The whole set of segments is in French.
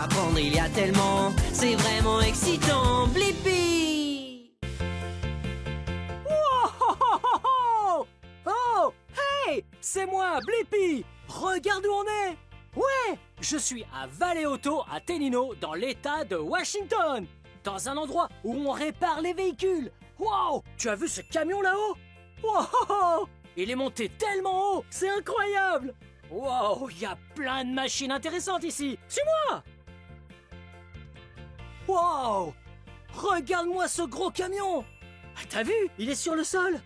apprendre, il y a tellement, c'est vraiment excitant. Blippi! Oh, oh, hey, c'est moi, Blippi. Regarde où on est. Ouais, je suis à Valley Auto à Tenino, dans l'état de Washington, dans un endroit où on répare les véhicules. Wow, tu as vu ce camion là-haut? Wow, il est monté tellement haut, c'est incroyable. Wow, il y a plein de machines intéressantes ici. Suis-moi. Wow, regarde-moi ce gros camion. T'as vu, il est sur le sol.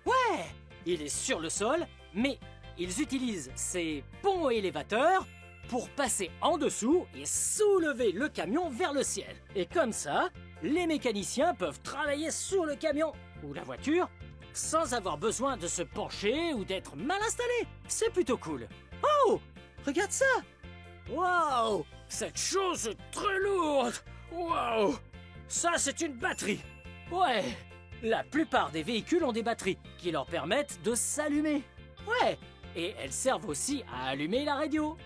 Ouais, il est sur le sol, mais ils utilisent ces ponts élévateurs pour passer en dessous et soulever le camion vers le ciel. Et comme ça, les mécaniciens peuvent travailler sur le camion ou la voiture sans avoir besoin de se pencher ou d'être mal installés. C'est plutôt cool. Oh, regarde ça. Waouh, cette chose est très lourde. Waouh, ça c'est une batterie. Ouais, la plupart des véhicules ont des batteries qui leur permettent de s'allumer. Ouais, et elles servent aussi à allumer la radio.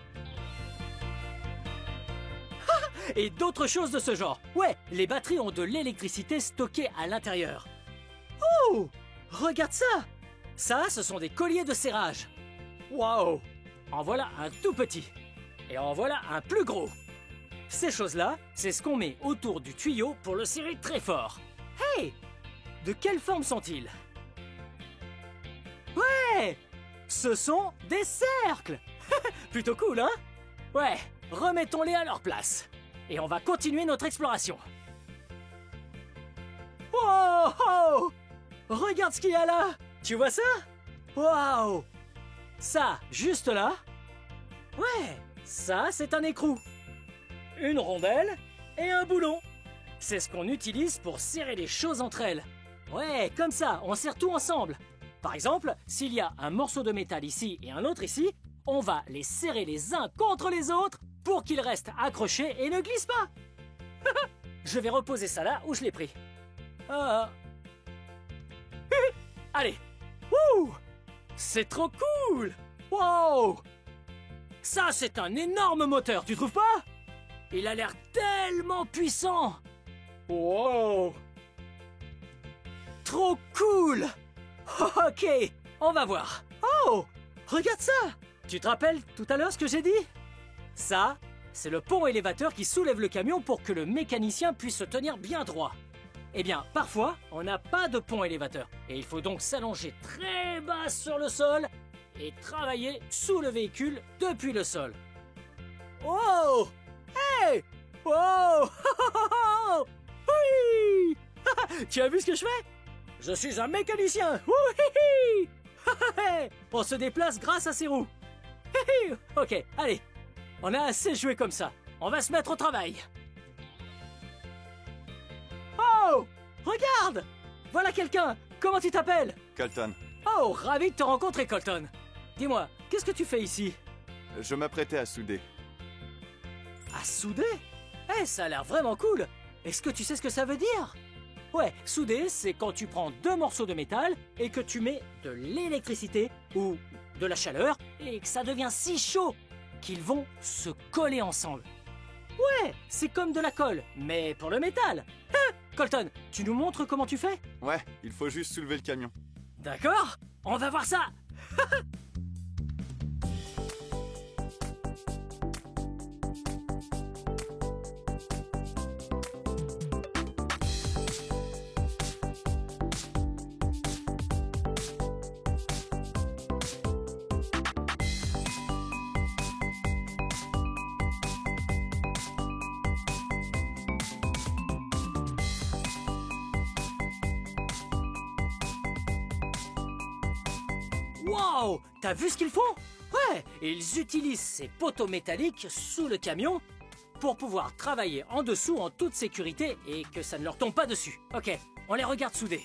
Et d'autres choses de ce genre. Ouais, les batteries ont de l'électricité stockée à l'intérieur. Oh, regarde ça. Ça, ce sont des colliers de serrage. Waouh, en voilà un tout petit. Et en voilà un plus gros. Ces choses-là, c'est ce qu'on met autour du tuyau pour le serrer très fort. Hey, de quelle forme sont-ils? Ouais, ce sont des cercles. Plutôt cool, hein? Ouais, remettons-les à leur place. Et on va continuer notre exploration. Wow, oh, regarde ce qu'il y a là. Tu vois ça? Waouh. Ça, juste là. Ouais, ça, c'est un écrou. Une rondelle et un boulon. C'est ce qu'on utilise pour serrer les choses entre elles. Ouais, comme ça, on serre tout ensemble. Par exemple, s'il y a un morceau de métal ici et un autre ici, on va les serrer les uns contre les autres pour qu'ils restent accrochés et ne glissent pas. Je vais reposer ça là où je l'ai pris. Allez. Wouh! C'est trop cool! Wow! Ça, c'est un énorme moteur, tu trouves pas? Il a l'air tellement puissant! Wow! Trop cool! Ok, on va voir. Oh! Regarde ça! Tu te rappelles tout à l'heure ce que j'ai dit? Ça, c'est le pont élévateur qui soulève le camion pour que le mécanicien puisse se tenir bien droit. Eh bien, parfois, on n'a pas de pont élévateur. Et il faut donc s'allonger très bas sur le sol et travailler sous le véhicule depuis le sol. Oh! Hey! Oh! Oui! Tu as vu ce que je fais? Je suis un mécanicien! Oui! On se déplace grâce à ces roues. Ok, allez. On a assez joué comme ça. On va se mettre au travail. Oh! Regarde! Voilà quelqu'un! Comment tu t'appelles? Colton, Oh, ravi de te rencontrer, Colton. Dis-moi, qu'est-ce que tu fais ici? je m'apprêtais à souder. À souder? Eh, ça a l'air vraiment cool! Est-ce que tu sais ce que ça veut dire? Ouais, souder, c'est quand tu prends deux morceaux de métal et que tu mets de l'électricité ou de la chaleur et que ça devient si chaud qu'ils vont se coller ensemble. Ouais, c'est comme de la colle, mais pour le métal. Hein, Colton, tu nous montres comment tu fais? Ouais, il faut juste soulever le camion. D'accord, on va voir ça. Wow, t'as vu ce qu'ils font? Ouais, ils utilisent ces poteaux métalliques sous le camion pour pouvoir travailler en dessous en toute sécurité et que ça ne leur tombe pas dessus. Ok, on les regarde souder.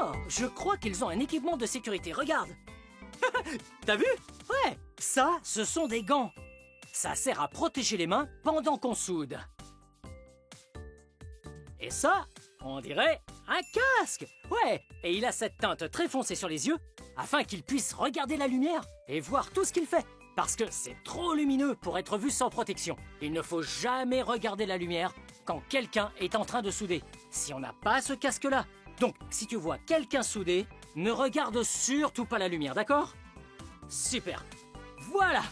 Oh, je crois qu'ils ont un équipement de sécurité, regarde. T'as vu? Ouais, ça, ce sont des gants. Ça sert à protéger les mains pendant qu'on soude. Et ça, on dirait un casque. Ouais, et il a cette teinte très foncée sur les yeux afin qu'il puisse regarder la lumière et voir tout ce qu'il fait. Parce que c'est trop lumineux pour être vu sans protection. Il ne faut jamais regarder la lumière quand quelqu'un est en train de souder, si on n'a pas ce casque-là. Donc, si tu vois quelqu'un souder, ne regarde surtout pas la lumière, d'accord? Super. Voilà.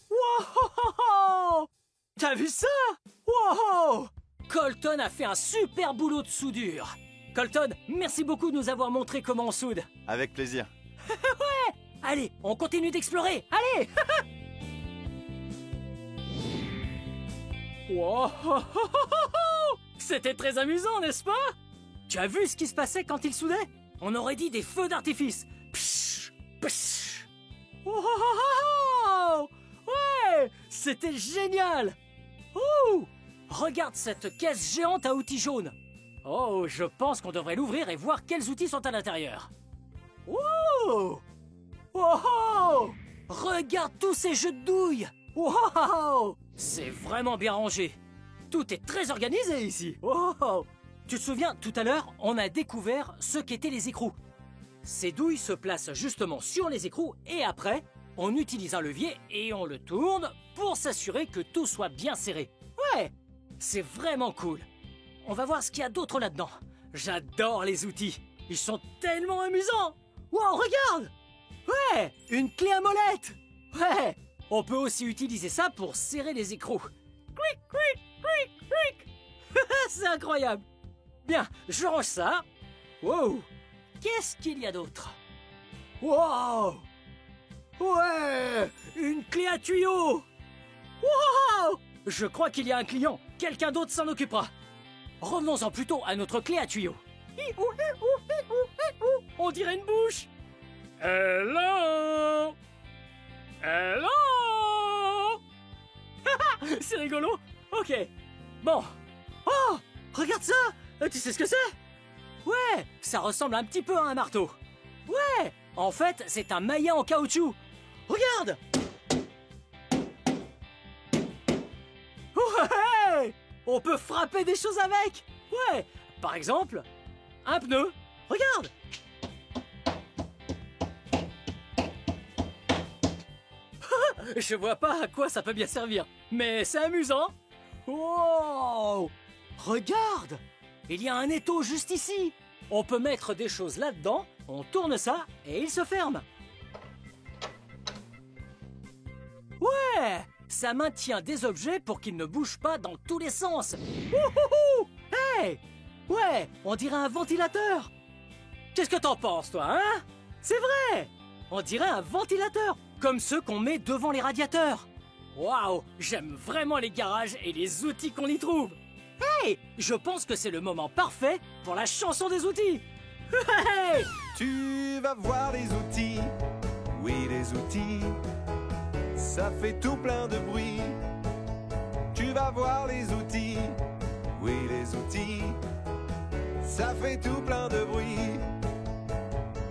Wow! T'as vu ça? Wow! Colton a fait un super boulot de soudure. Colton, merci beaucoup de nous avoir montré comment on soude. Avec plaisir. Allez, on continue d'explorer. Allez! Wow! C'était très amusant, n'est-ce pas? Tu as vu ce qui se passait quand il soudait? On aurait dit des feux d'artifice. Psh, psh. Wow! Ouais! C'était génial! Ouh! Regarde cette caisse géante à outils jaunes. Oh, je pense qu'on devrait l'ouvrir et voir quels outils sont à l'intérieur. Ouh! Wow! Regarde tous ces jeux de douilles! Wow! C'est vraiment bien rangé. Tout est très organisé ici. Wow! Tu te souviens, tout à l'heure, on a découvert ce qu'étaient les écrous. Ces douilles se placent justement sur les écrous et après, on utilise un levier et on le tourne pour s'assurer que tout soit bien serré. Ouais! C'est vraiment cool. On va voir ce qu'il y a d'autre là-dedans. J'adore les outils. Ils sont tellement amusants. Wow, regarde! Ouais! Une clé à molette! Ouais! On peut aussi utiliser ça pour serrer les écrous. Cric, cric, cric, cric! C'est incroyable! Bien, je range ça. Wow! Qu'est-ce qu'il y a d'autre? Wow! Ouais! Une clé à tuyau! Wow! Je crois qu'il y a un client. Quelqu'un d'autre s'en occupera. Revenons-en plutôt à notre clé à tuyau. On dirait une bouche. Hello! Hello! C'est rigolo. Ok. Bon. Oh! Regarde ça! Tu sais ce que c'est? Ouais! Ça ressemble un petit peu à un marteau. Ouais! En fait, c'est un maillet en caoutchouc. Regarde! Ouais! On peut frapper des choses avec! Ouais! Par exemple, un pneu. Regarde! Je vois pas à quoi ça peut bien servir, mais c'est amusant. Wow! Regarde! Il y a un étau juste ici. On peut mettre des choses là-dedans, on tourne ça et il se ferme. Ouais! Ça maintient des objets pour qu'ils ne bougent pas dans tous les sens. Wouhou! Hey! Ouais, on dirait un ventilateur. Qu'est-ce que t'en penses, toi, hein? C'est vrai! On dirait un ventilateur, comme ceux qu'on met devant les radiateurs. Waouh! J'aime vraiment les garages et les outils qu'on y trouve. Hey! Je pense que c'est le moment parfait pour la chanson des outils. Hey! Tu vas voir les outils, oui les outils, ça fait tout plein de bruit. Tu vas voir les outils, oui les outils, ça fait tout plein de bruit.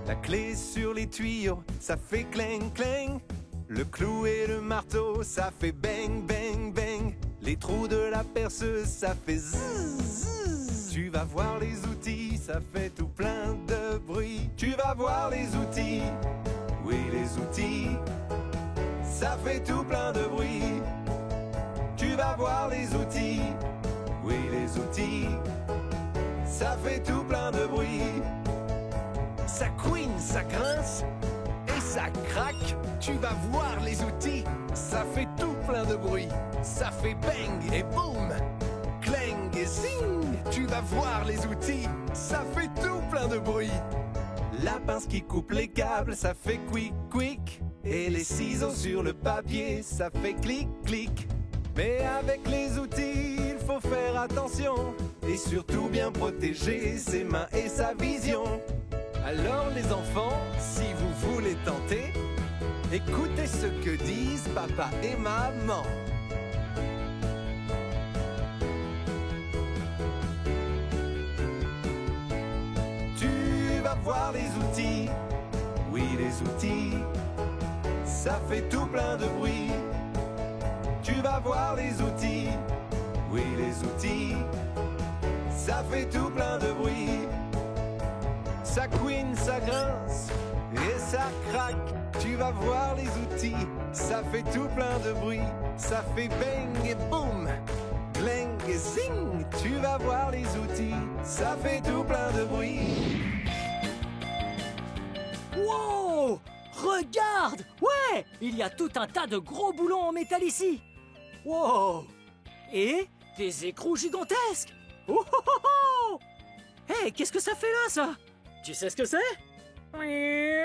La clé sur les tuyaux, ça fait cling cling. Le clou et le marteau, ça fait bang bang bang. Les trous de la perceuse, ça fait zzz zzz. Tu vas voir les outils, ça fait tout plein de bruit. Tu vas voir les outils, oui les outils, ça fait tout plein de bruit. Tu vas voir les outils, oui les outils, ça fait tout plein de bruit. Ça couine, ça grince et ça craque. Tu vas voir les outils, ça fait tout plein de bruit. Ça fait bang et boum, clang et zing. Tu vas voir les outils, ça fait tout plein de bruit. La pince qui coupe les câbles, ça fait quick quick. Et les ciseaux sur le papier, ça fait clic clic. Mais avec les outils, il faut faire attention et surtout bien protéger ses mains et sa vision. Alors les enfants, si vous voulez tenter, écoutez ce que disent papa et maman. Tu vas voir les outils, oui les outils, ça fait tout plein de bruit. Tu vas voir les outils, oui les outils, ça fait tout plein de bruit. Ça couine, ça grince et ça craque. Tu vas voir les outils, ça fait tout plein de bruit. Ça fait bang et boum, clang et zing. Tu vas voir les outils, ça fait tout plein de bruit. Wow! Regarde! Ouais! Il y a tout un tas de gros boulons en métal ici. Wow! Et des écrous gigantesques. Oh oh oh oh! Hey, qu'est-ce que ça fait là, ça? Tu sais ce que c'est? Ouais,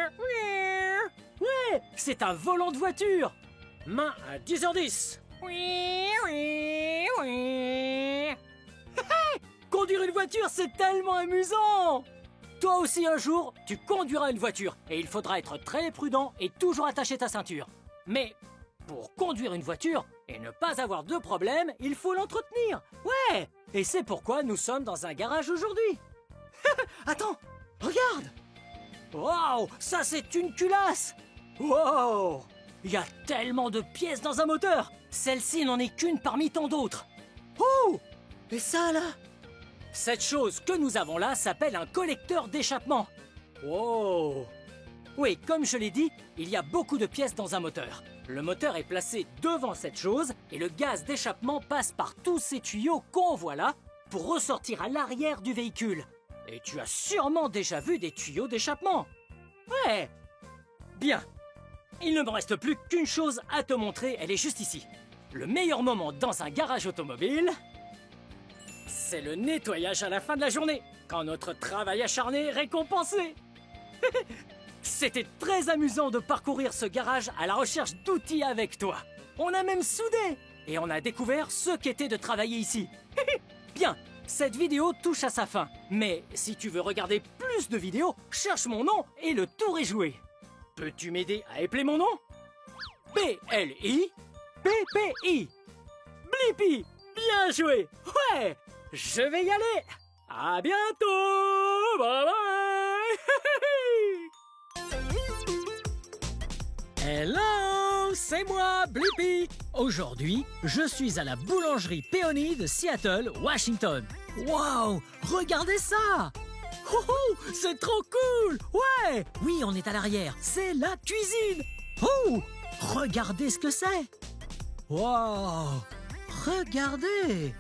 c'est un volant de voiture. Main à 10h10. Conduire une voiture, c'est tellement amusant. Toi aussi, un jour, tu conduiras une voiture. Et il faudra être très prudent et toujours attacher ta ceinture. Mais pour conduire une voiture et ne pas avoir de problème, il faut l'entretenir. Ouais! Et c'est pourquoi nous sommes dans un garage aujourd'hui. Attends, regarde! Waouh, ça c'est une culasse! Wow! Il y a tellement de pièces dans un moteur! Celle-ci n'en est qu'une parmi tant d'autres. Oh! Et ça là? Cette chose que nous avons là s'appelle un collecteur d'échappement. Wow! Oui, comme je l'ai dit, il y a beaucoup de pièces dans un moteur. Le moteur est placé devant cette chose et le gaz d'échappement passe par tous ces tuyaux qu'on voit là pour ressortir à l'arrière du véhicule. Et tu as sûrement déjà vu des tuyaux d'échappement. Ouais. Bien. Il ne me reste plus qu'une chose à te montrer, elle est juste ici. Le meilleur moment dans un garage automobile, c'est le nettoyage à la fin de la journée, quand notre travail acharné est récompensé. C'était très amusant de parcourir ce garage à la recherche d'outils avec toi. On a même soudé et on a découvert ce qu'était de travailler ici. Bien, cette vidéo touche à sa fin. Mais si tu veux regarder plus de vidéos, cherche mon nom et le tour est joué. Peux-tu m'aider à épeler mon nom? B-L-I P-P-I Blippi. Bien joué. Ouais, je vais y aller. À bientôt. Bye bye. Hello, c'est moi, Blippi. Aujourd'hui, je suis à la boulangerie Peony de Seattle, Washington. Waouh, regardez ça. Oh, oh, c'est trop cool. Ouais, oui, on est à l'arrière. C'est la cuisine. Oh, regardez ce que c'est. Waouh, regardez.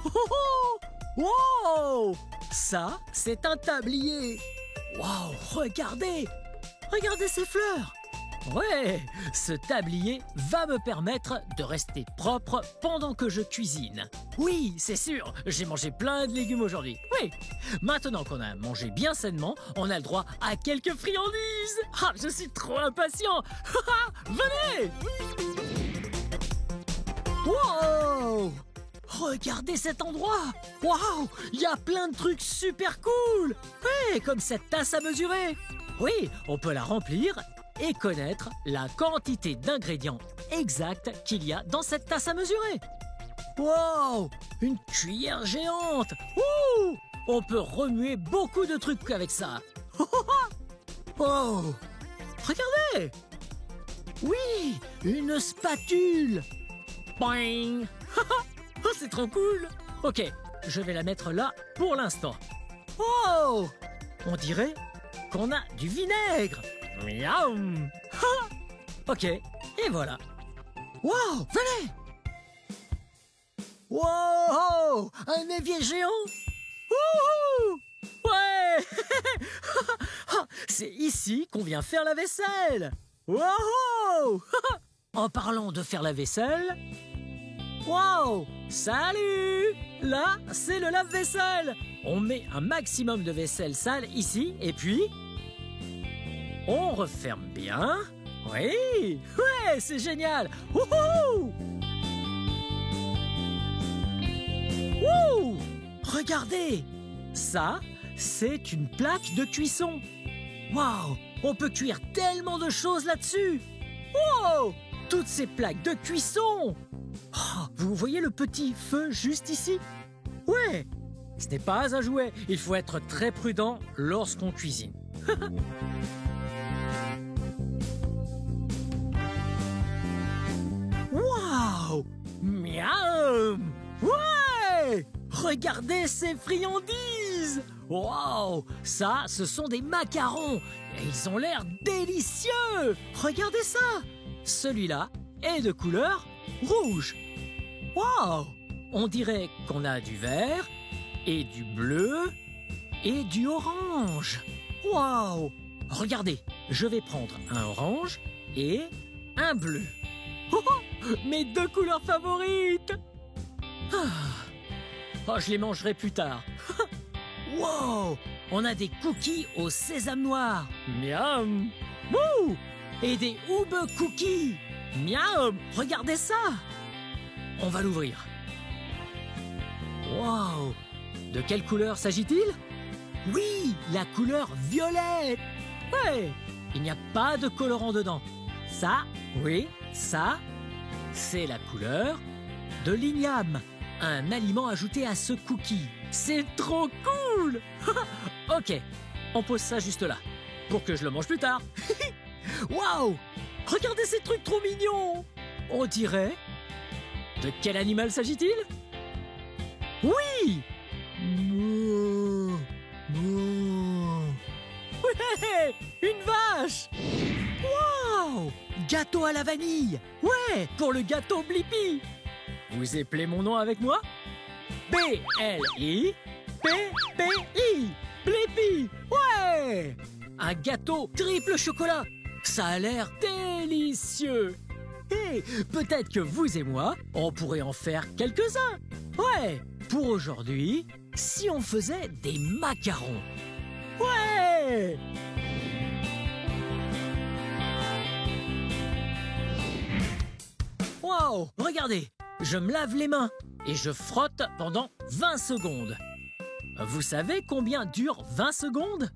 Oh, oh, wow, ça, c'est un tablier. Waouh, regardez. Regardez ces fleurs. Ouais, ce tablier va me permettre de rester propre pendant que je cuisine. Oui, c'est sûr, j'ai mangé plein de légumes aujourd'hui. Oui, maintenant qu'on a mangé bien sainement, on a le droit à quelques friandises. Ah, je suis trop impatient. Venez. Wow! Regardez cet endroit. Waouh, il y a plein de trucs super cool. Ouais, comme cette tasse à mesurer. Oui, on peut la remplir et connaître la quantité d'ingrédients exacts qu'il y a dans cette tasse à mesurer. Wow! Une cuillère géante! Ouh! On peut remuer beaucoup de trucs avec ça. Oh! Regardez! Oui! Une spatule! Boing! Oh, c'est trop cool! Ok, je vais la mettre là pour l'instant. Oh! On dirait qu'on a du vinaigre! Miaum! Ok, et voilà. Wow, venez! Wow! Un évier géant! Wouhou! Ouais! C'est ici qu'on vient faire la vaisselle! Wow! En parlant de faire la vaisselle... Wow! Salut! Là, c'est le lave-vaisselle. On met un maximum de vaisselle sale ici, et puis... on referme bien. Oui! Ouais, c'est génial! Wouhou! Wouh! Regardez! Ça, c'est une plaque de cuisson. Waouh! On peut cuire tellement de choses là-dessus! Wow! Toutes ces plaques de cuisson! Oh, vous voyez le petit feu juste ici? Ouais! Ce n'est pas un jouet. Il faut être très prudent lorsqu'on cuisine. Waouh! Miam! Ouais! Regardez ces friandises! Waouh! Ça, ce sont des macarons! Et ils ont l'air délicieux! Regardez ça! Celui-là est de couleur rouge. Waouh! On dirait qu'on a du vert, et du bleu, et du orange. Waouh! Regardez, je vais prendre un orange et un bleu. Oh, mes deux couleurs favorites! Oh, je les mangerai plus tard. Wow! On a des cookies au sésame noir. Miam! Wouh! Et des Ube cookies. Miam! Regardez ça! On va l'ouvrir. Wow! De quelle couleur s'agit-il? Oui, la couleur violette. Ouais! Il n'y a pas de colorant dedans. Ça, oui, ça, c'est la couleur de l'igname. Un aliment ajouté à ce cookie. C'est trop cool! Ok, on pose ça juste là, pour que je le mange plus tard. Waouh! Regardez ces trucs trop mignons! On dirait... De quel animal s'agit-il? Oui! Ouais! Une vache! Waouh! Gâteau à la vanille! Ouais! Pour le gâteau Blippi! Vous appelez mon nom avec moi? B-L-I-P-P-I! Blippi! Ouais! Un gâteau triple chocolat! Ça a l'air délicieux! Et peut-être que vous et moi, on pourrait en faire quelques-uns! Ouais! Pour aujourd'hui, si on faisait des macarons! Ouais! Wow! Regardez! Je me lave les mains et je frotte pendant 20 secondes. Vous savez combien dure 20 secondes?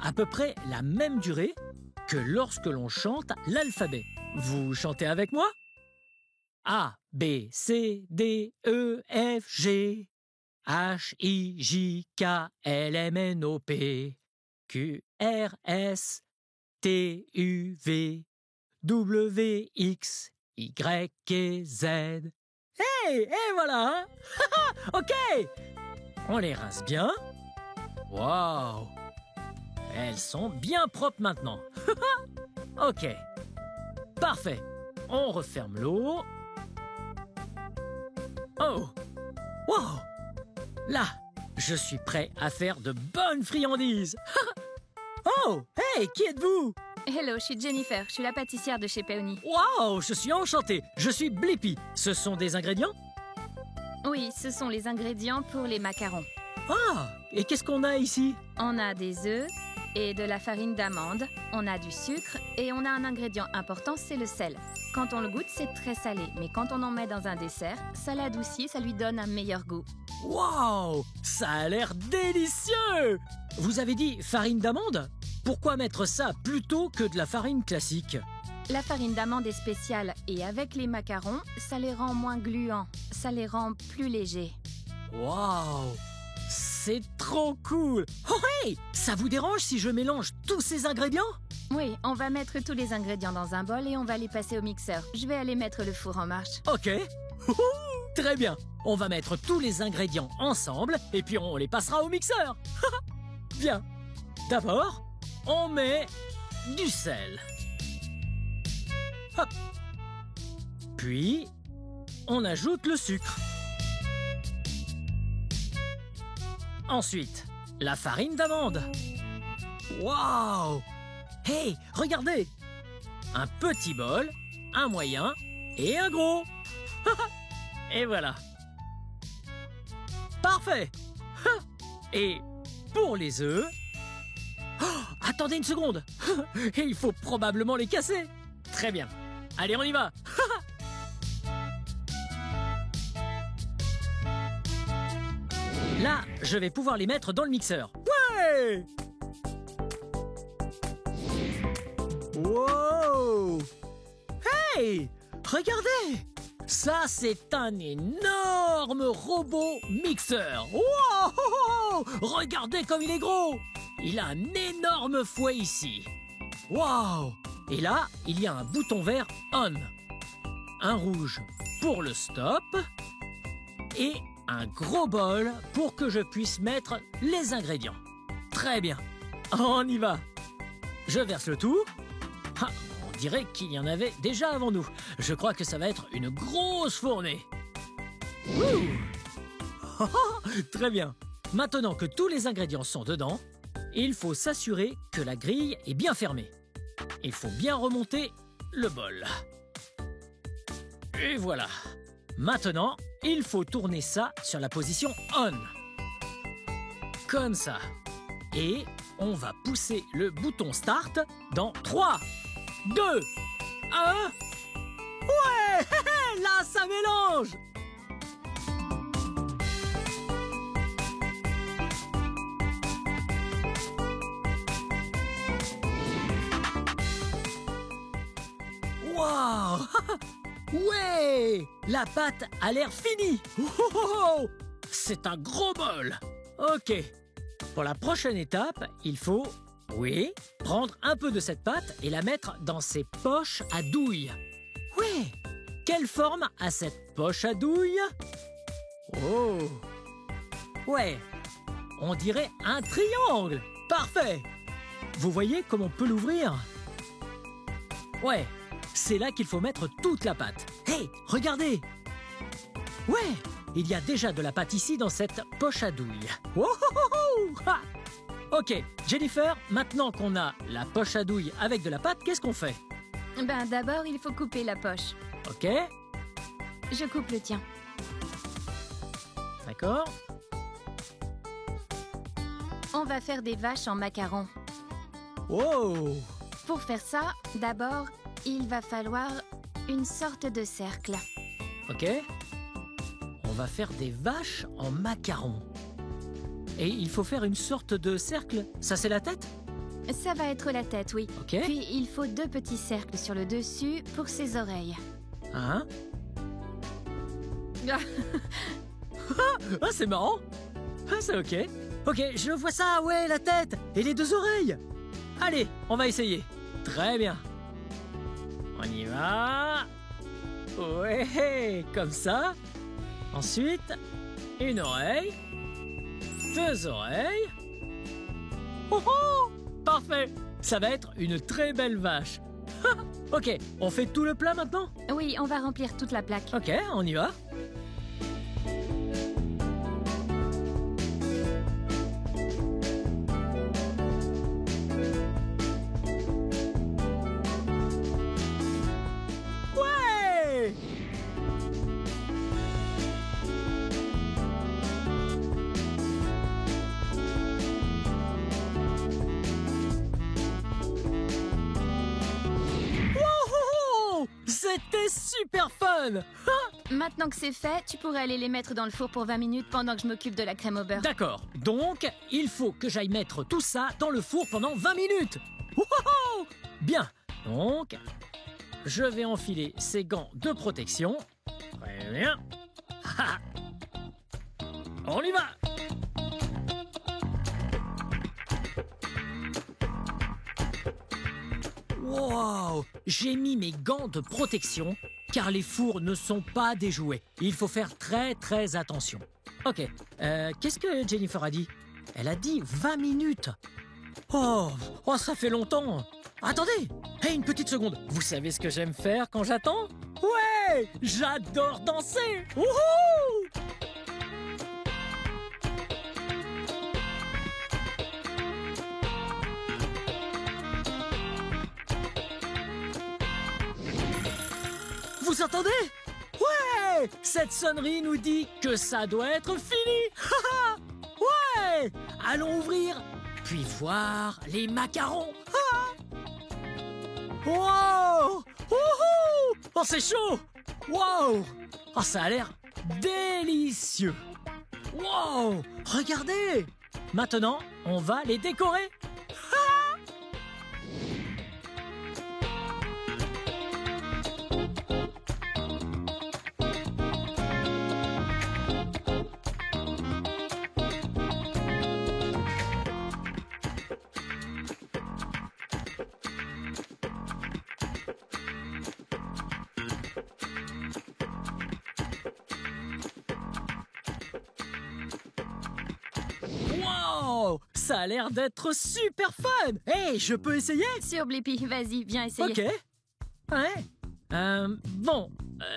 À peu près la même durée que lorsque l'on chante l'alphabet. Vous chantez avec moi? A, B, C, D, E, F, G, H, I, J, K, L, M, N, O, P, Q, R, S, T, U, V, W, X, Y et Z. Hey, et voilà! Ok! On les rince bien. Waouh! Elles sont bien propres maintenant. Ok. Parfait. On referme l'eau. Oh! Wow! Là, je suis prêt à faire de bonnes friandises. Oh! Hey, qui êtes-vous? Hello, je suis Jennifer, je suis la pâtissière de chez Peony. Wow! Je suis enchanté. Je suis Blippi. Ce sont des ingrédients? Oui, ce sont les ingrédients pour les macarons. Ah! Et qu'est-ce qu'on a ici? On a des œufs et de la farine d'amande, on a du sucre et on a un ingrédient important, c'est le sel. Quand on le goûte, c'est très salé, mais quand on en met dans un dessert, ça l'adoucit, ça lui donne un meilleur goût. Wow! Ça a l'air délicieux! Vous avez dit farine d'amande? Pourquoi mettre ça plutôt que de la farine classique? La farine d'amande est spéciale et avec les macarons, ça les rend moins gluants, ça les rend plus légers. Wow! C'est trop cool! Oh hey! Ça vous dérange si je mélange tous ces ingrédients? Oui, on va mettre tous les ingrédients dans un bol et on va les passer au mixeur. Je vais aller mettre le four en marche. Ok! Très bien! On va mettre tous les ingrédients ensemble et puis on les passera au mixeur! Bien! D'abord, on met du sel. Hop! Puis, on ajoute le sucre. Ensuite, la farine d'amande. Waouh! Hey, regardez! Un petit bol un moyen et un gros. Et voilà. Parfait. Et pour les œufs... Oh, attendez une seconde. Il faut probablement les casser. Très bien. Allez, on y va. Là, je vais pouvoir les mettre dans le mixeur. Ouais! Wow! Hey! Regardez! Ça, c'est un énorme robot mixeur. Wow! Regardez comme il est gros! Il a un énorme fouet ici. Wow! Et là, il y a un bouton vert on. Un rouge pour le stop. Et un gros bol pour que je puisse mettre les ingrédients. Très bien. On y va. Je verse le tout. Ah, on dirait qu'il y en avait déjà avant nous. Je crois que ça va être une grosse fournée. Très bien. Maintenant que tous les ingrédients sont dedans, il faut s'assurer que la grille est bien fermée. Il faut bien remonter le bol. Et voilà. Maintenant, il faut tourner ça sur la position on. Comme ça. Et on va pousser le bouton start dans 3, 2, 1. Ouais! Là, ça mélange! Waouh! Ouais! La pâte a l'air finie! Oh, c'est un gros bol! Ok. Pour la prochaine étape, il faut, oui, prendre un peu de cette pâte et la mettre dans ses poches à douille. Ouais! Quelle forme a cette poche à douille? Oh! Ouais! On dirait un triangle! Parfait! Vous voyez comment on peut l'ouvrir? Ouais! C'est là qu'il faut mettre toute la pâte. Hey, regardez! Ouais, il y a déjà de la pâte ici dans cette poche à douille. Wouhouhou! Ha! Ok, Jennifer, maintenant qu'on a la poche à douille avec de la pâte, qu'est-ce qu'on fait? Ben d'abord, il faut couper la poche. Ok, Je coupe le tien. d'accord. On va faire des vaches en macarons. Wow! Pour faire ça, d'abord, il va falloir une sorte de cercle. Ok. On va faire des vaches en macarons. Et il faut faire une sorte de cercle. Ça, c'est la tête? Ça va être la tête, oui. Ok. Puis il faut 2 petits cercles sur le dessus pour ses oreilles. Hein? Ah, c'est marrant. Ah, c'est ok. Ok, je vois ça, ouais, la tête et les 2 oreilles. Allez, on va essayer. Très bien. On y va. Ouais, comme ça. Ensuite, une oreille. 2 oreilles. Oh oh! Parfait. Ça va être une très belle vache. Ok, on fait tout le plat maintenant? Oui, on va remplir toute la plaque. Ok, on y va. Ouais! Wouhou! C'était super fun! Maintenant que c'est fait, tu pourrais aller les mettre dans le four pour 20 minutes pendant que je m'occupe de la crème au beurre. D'accord, donc il faut que j'aille mettre tout ça dans le four pendant 20 minutes. Wouhou! Bien, donc je vais enfiler ces gants de protection. Très bien. On y va. Wow! J'ai mis mes gants de protection car les fours ne sont pas des jouets. Il faut faire très très attention. Ok, qu'est-ce que Jennifer a dit? Elle a dit 20 minutes. Oh, ça fait longtemps. Attendez, hey, une petite seconde. Vous savez ce que j'aime faire quand j'attends? Ouais, j'adore danser. Wouhou! Vous entendez? Ouais! Cette sonnerie nous dit que ça doit être fini. Ouais! Allons ouvrir, puis voir les macarons. Wow! Wouhou! Oh, c'est chaud! Wow! Oh, ça a l'air délicieux! Wow! Regardez! Maintenant, on va les décorer. Wow! Ça a l'air d'être super fun! Hey, je peux essayer? Sur Blippi, vas-y, viens essayer. Ok. Ouais. Bon,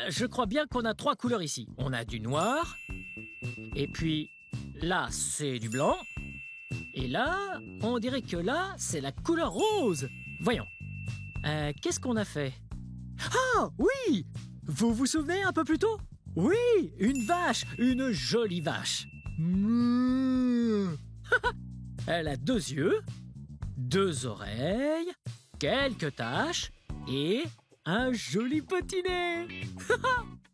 je crois bien qu'on a 3 couleurs ici. On a du noir. Et puis, là, c'est du blanc. Et là, on dirait que là, c'est la couleur rose. Voyons. Qu'est-ce qu'on a fait? Ah, oui! Vous vous souvenez un peu plus tôt? Oui, une vache, une jolie vache. Elle a 2 yeux, 2 oreilles, quelques taches et un joli petit nez.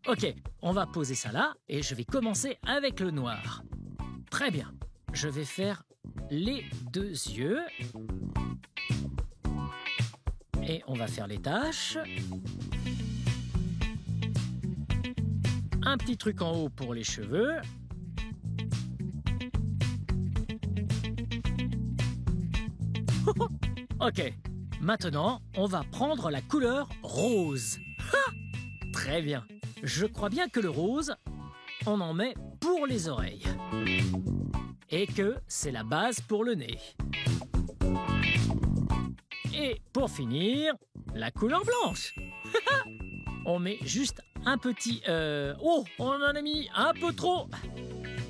Ok, on va poser ça là et je vais commencer avec le noir. Très bien, je vais faire les 2 yeux. Et on va faire les taches. Un petit truc en haut pour les cheveux. Ok, maintenant, on va prendre la couleur rose. Très bien. Je crois bien que le rose, on en met pour les oreilles. Et que c'est la base pour le nez. Et pour finir, la couleur blanche. On met juste un petit... Oh, on en a mis un peu trop.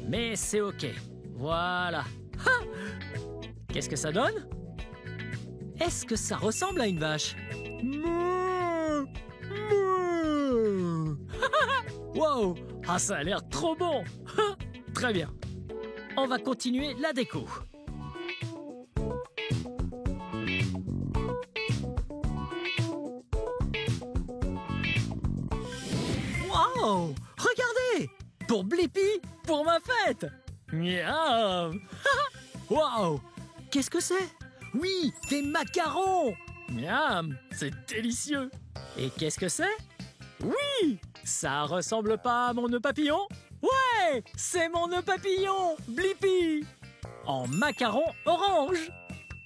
Mais c'est ok. Voilà. Qu'est-ce que ça donne? Est-ce que ça ressemble à une vache? Wow! Ah, ça a l'air trop bon. Très bien. On va continuer la déco. Wow! Regardez! Pour Blippi, pour ma fête! Miam! Wow! Qu'est-ce que c'est? Oui, des macarons! Miam! C'est délicieux! Et qu'est-ce que c'est? Oui! Ça ressemble pas à mon nœud papillon? Ouais! C'est mon nœud papillon! Blippi! En macaron orange!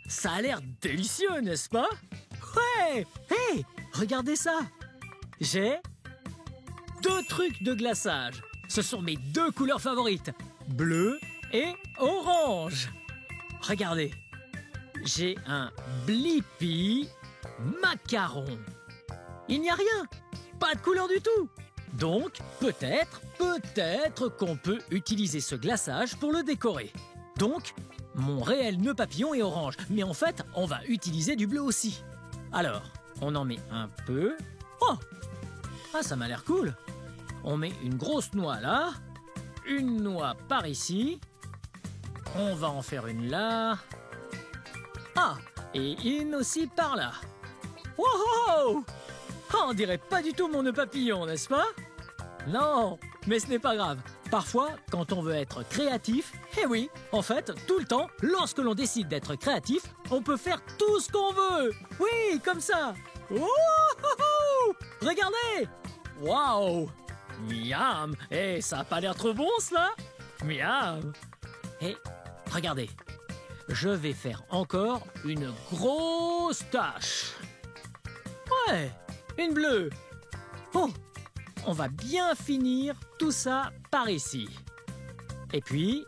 Ça a l'air délicieux, n'est-ce pas? Ouais! Hey! Regardez ça! J'ai 2 trucs de glaçage. Ce sont mes 2 couleurs favorites. Bleu et orange. Regardez. J'ai un Blippi macaron. Il n'y a rien. Pas de couleur du tout. Donc, peut-être qu'on peut utiliser ce glaçage pour le décorer. Donc, mon réel nœud papillon est orange. Mais en fait, on va utiliser du bleu aussi. Alors, on en met un peu. Oh! Ah, ça m'a l'air cool. On met une grosse noix là. Une noix par ici. On va en faire une là. Ah! Et une aussi par là. Wow! Ah, on dirait pas du tout mon nœud papillon, n'est-ce pas? Non, mais ce n'est pas grave. Parfois, quand on veut être créatif, eh oui, en fait, tout le temps, lorsque l'on décide d'être créatif, on peut faire tout ce qu'on veut. Oui, comme ça. Wouhou! Regardez! Waouh! Miam! Eh, ça a pas l'air trop bon, cela? Miam! Et regardez, je vais faire encore une grosse tache. Ouais, une bleue. Oh, on va bien finir tout ça par ici. Et puis,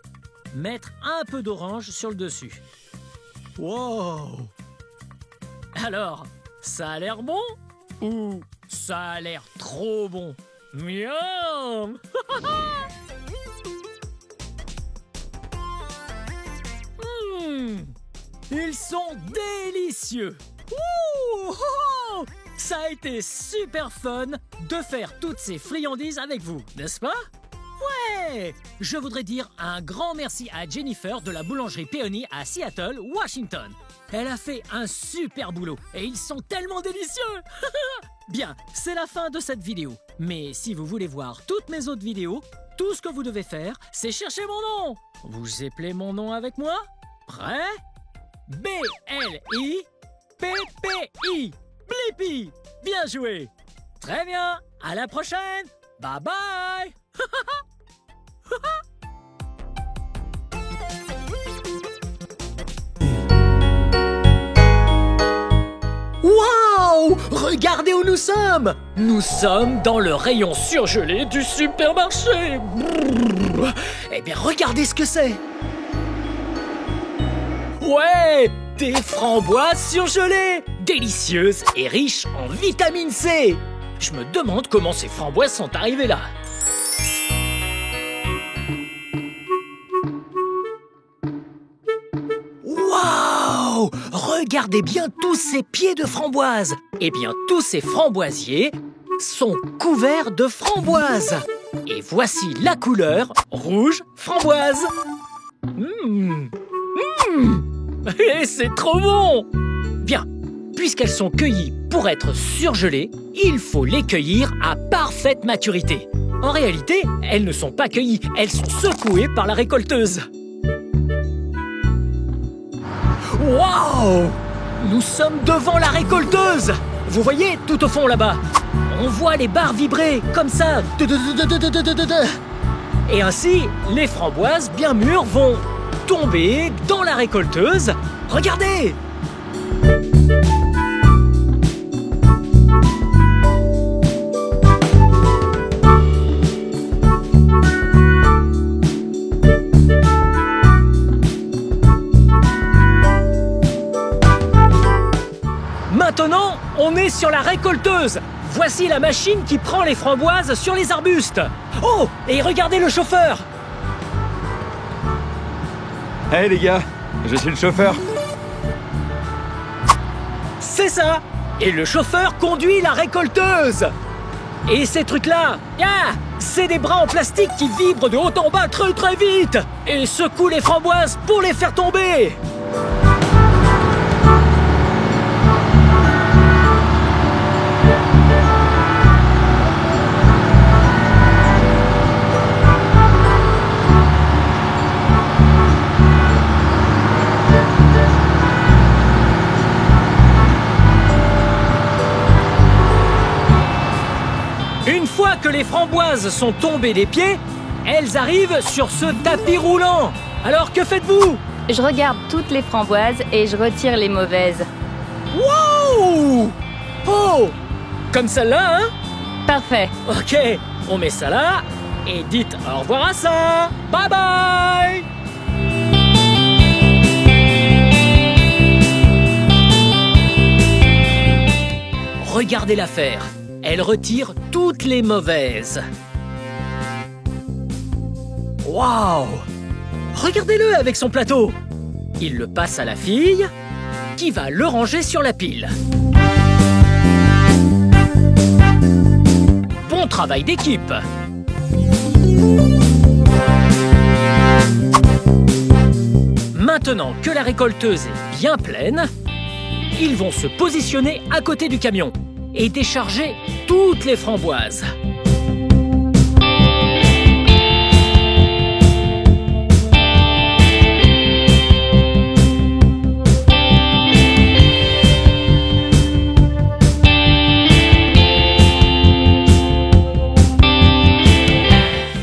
mettre un peu d'orange sur le dessus. Wow! Alors, ça a l'air bon ou ça a l'air trop bon? Miam! Ils sont délicieux! Ouh! Oh! Ça a été super fun de faire toutes ces friandises avec vous, n'est-ce pas? Ouais! Je voudrais dire un grand merci à Jennifer de la boulangerie Peony à Seattle, Washington. Elle a fait un super boulot et ils sont tellement délicieux! Bien, c'est la fin de cette vidéo. Mais si vous voulez voir toutes mes autres vidéos, tout ce que vous devez faire, c'est chercher mon nom. Vous appelez mon nom avec moi? Prêt? B-L-I-P-P-I. Blippi! Bien joué! Très bien! À la prochaine! Bye bye! Waouh! Regardez où nous sommes! Nous sommes dans le rayon surgelé du supermarché! Brrr. Eh bien, regardez ce que c'est! Ouais! Des framboises surgelées! Délicieuses et riches en vitamine C! Je me demande comment ces framboises sont arrivées là. Waouh! Regardez bien tous ces pieds de framboises! Eh bien, tous ces framboisiers sont couverts de framboises. Et voici la couleur rouge framboise. Et c'est trop bon! Bien, puisqu'elles sont cueillies pour être surgelées, il faut les cueillir à parfaite maturité. En réalité, elles ne sont pas cueillies, elles sont secouées par la récolteuse. Waouh! Nous sommes devant la récolteuse! Vous voyez, tout au fond là-bas, on voit les barres vibrer, comme ça. Et ainsi, les framboises bien mûres vont tomber dans la récolteuse. Regardez! Maintenant, on est sur la récolteuse. Voici la machine qui prend les framboises sur les arbustes. Oh, et regardez le chauffeur. Hey les gars, je suis le chauffeur. C'est ça. Et le chauffeur conduit la récolteuse. Et ces trucs-là, c'est des bras en plastique qui vibrent de haut en bas très très vite et secouent les framboises pour les faire tomber. Une fois que les framboises sont tombées des pieds, elles arrivent sur ce tapis roulant. Alors que faites-vous? Je regarde toutes les framboises et je retire les mauvaises. Wow! Oh! Comme celle-là, hein? Parfait. Ok, on met ça là et dites au revoir à ça. Bye bye! Regardez l'affaire. Elle retire toutes les mauvaises. Waouh! Regardez-le avec son plateau. Il le passe à la fille, qui va le ranger sur la pile. Bon travail d'équipe. Maintenant que la récolteuse est bien pleine, ils vont se positionner à côté du camion et décharger toutes les framboises.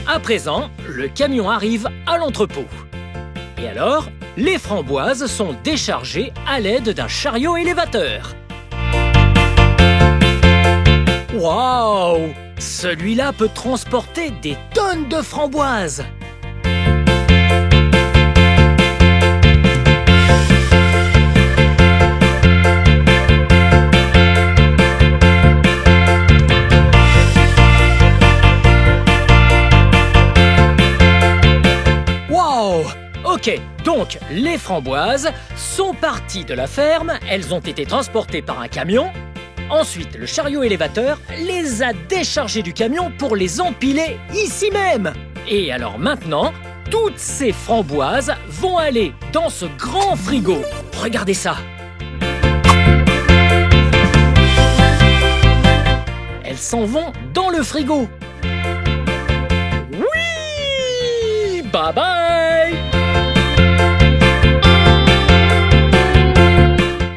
À présent, le camion arrive à l'entrepôt. Et alors, les framboises sont déchargées à l'aide d'un chariot élévateur. Waouh! Celui-là peut transporter des tonnes de framboises. Waouh! Ok, donc les framboises sont parties de la ferme, elles ont été transportées par un camion. Ensuite, le chariot élévateur les a déchargés du camion pour les empiler ici même. Et alors maintenant, toutes ces framboises vont aller dans ce grand frigo. Regardez ça. Elles s'en vont dans le frigo. Oui! Bye bye!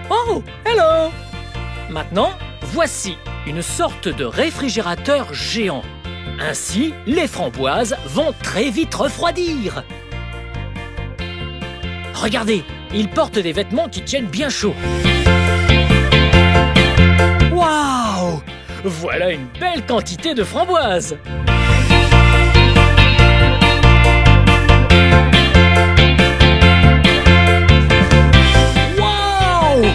Oh, hello! Maintenant, voici une sorte de réfrigérateur géant. Ainsi, les framboises vont très vite refroidir. Regardez, ils portent des vêtements qui tiennent bien chaud. Waouh! Voilà une belle quantité de framboises. Waouh!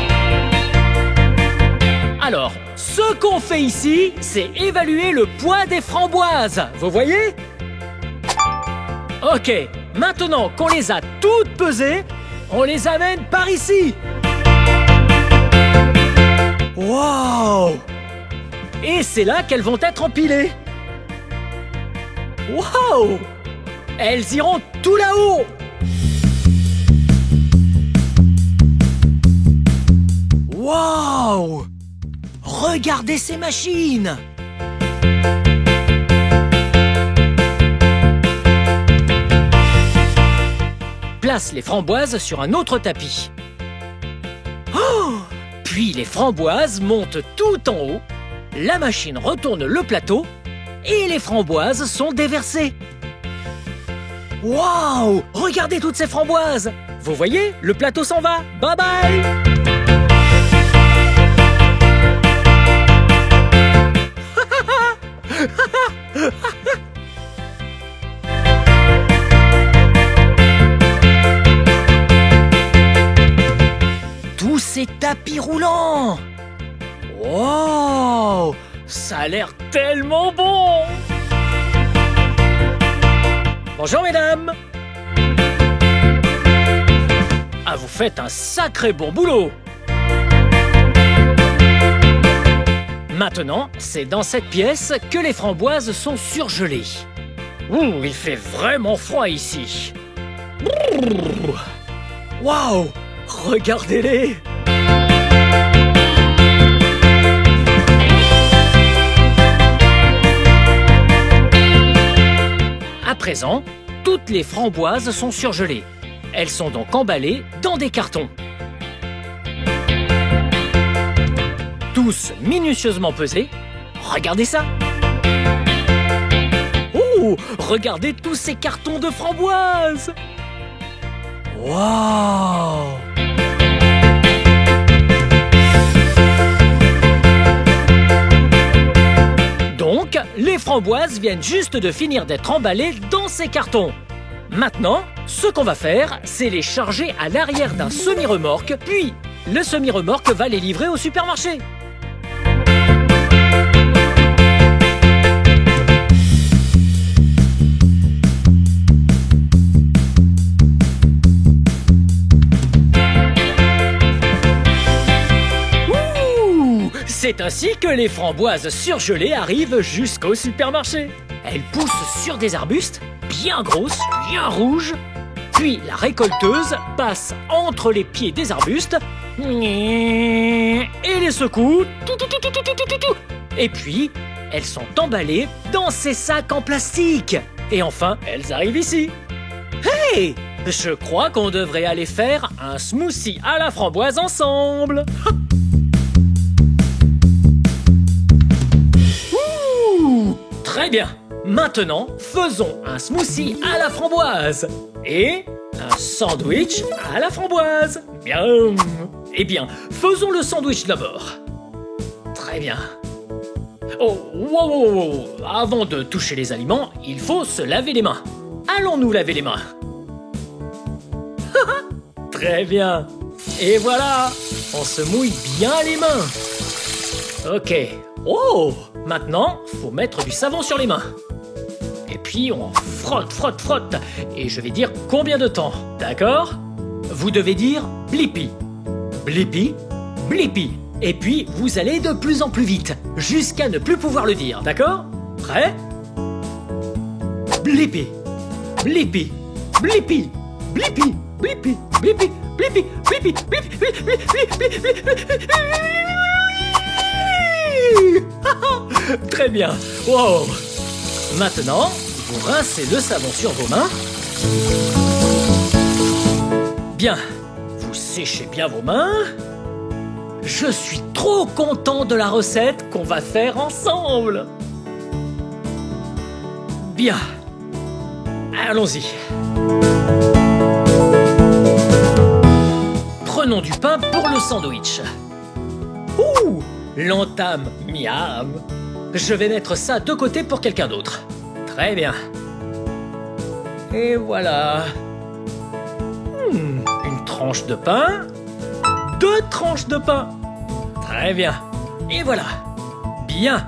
Alors, ce qu'on fait ici, c'est évaluer le poids des framboises. Vous voyez? Ok, maintenant qu'on les a toutes pesées, on les amène par ici. Waouh! Et c'est là qu'elles vont être empilées. Waouh! Elles iront tout là-haut. Waouh! Regardez ces machines! Place les framboises sur un autre tapis. Oh! Puis les framboises montent tout en haut. La machine retourne le plateau et les framboises sont déversées. Waouh! Regardez toutes ces framboises! Vous voyez, le plateau s'en va. Bye bye! Tous ces tapis roulants! Wow! Ça a l'air tellement bon! Bonjour mesdames! Ah, vous faites un sacré bon boulot! Maintenant, c'est dans cette pièce que les framboises sont surgelées. Ouh, il fait vraiment froid ici. Waouh! Regardez-les! À présent, toutes les framboises sont surgelées. Elles sont donc emballées dans des cartons. Tous minutieusement pesés. Regardez ça! Oh! Regardez tous ces cartons de framboises! Waouh! Donc, les framboises viennent juste de finir d'être emballées dans ces cartons. Maintenant, ce qu'on va faire, c'est les charger à l'arrière d'un semi-remorque, puis le semi-remorque va les livrer au supermarché. C'est ainsi que les framboises surgelées arrivent jusqu'au supermarché. Elles poussent sur des arbustes, bien grosses, bien rouges. Puis la récolteuse passe entre les pieds des arbustes et les secoue. Et puis, elles sont emballées dans ces sacs en plastique. Et enfin, elles arrivent ici. Hey! Je crois qu'on devrait aller faire un smoothie à la framboise ensemble. Très bien. Maintenant, faisons un smoothie à la framboise et un sandwich à la framboise. Bien. Eh bien, faisons le sandwich d'abord. Très bien. Oh, wow. Avant de toucher les aliments, il faut se laver les mains. Allons nous laver les mains. Très bien. Et voilà, on se mouille bien les mains. Ok. Oh, maintenant, faut mettre du savon sur les mains. Et puis on frotte. Et je vais dire combien de temps, d'accord? Vous devez dire Blippi. Blippi, Blippi. Et puis, vous allez de plus en plus vite, jusqu'à ne plus pouvoir le dire, d'accord? Prêt? Blippi, Blippi, Blippi, Blippi, Blippi, Blippi, Blippi, Blippi, Blippi, Très bien. Wow. Maintenant, vous rincez le savon sur vos mains. Bien. Vous séchez bien vos mains. Je suis trop content de la recette qu'on va faire ensemble. Bien. Allons-y. Prenons du pain pour le sandwich. Ouh, l'entame, miam. Je vais mettre ça de côté pour quelqu'un d'autre. Très bien. Et voilà. Une tranche de pain. 2 tranches de pain. Très bien. Et voilà. Bien.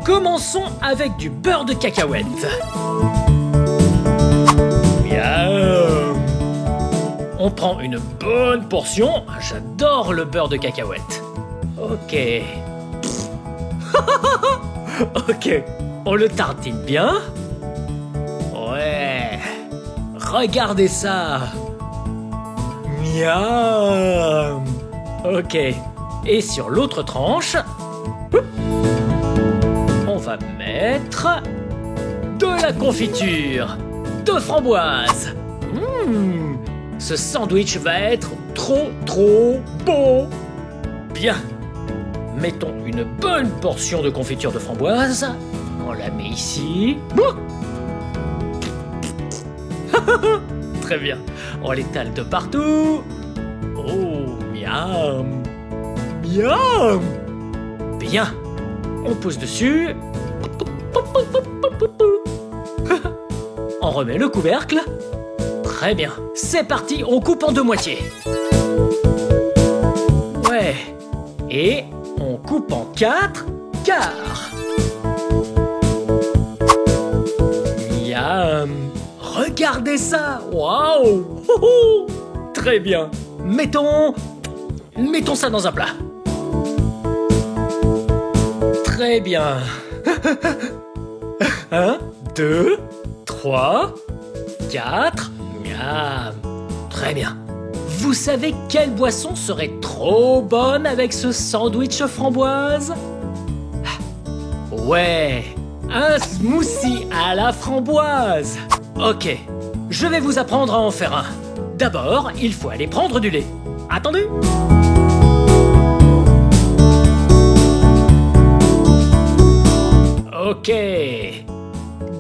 Commençons avec du beurre de cacahuète. Bien. On prend une bonne portion. J'adore le beurre de cacahuète. Ok. Ok. On le tartine bien. Ouais. Regardez ça. Miam. Ok. Et sur l'autre tranche, on va mettre de la confiture de framboise. Ce sandwich va être trop bon. Bien. Mettons une bonne portion de confiture de framboise. On la met ici. Très bien. On l'étale de partout. Oh, miam. Miam. Bien. On pose dessus. On remet le couvercle. Très bien. C'est parti, on coupe en 2 moitiés. Ouais. Et on coupe en 4 quarts. Miam. Regardez ça. Waouh. Très bien. Mettons ça dans un plat. Très bien. 1, 2, 3, 4. Miam. Très bien. Vous savez quelle boisson serait trop bonne avec ce sandwich framboise? Ouais, un smoothie à la framboise. Ok, je vais vous apprendre à en faire un. D'abord, il faut aller prendre du lait. Attendez. Ok.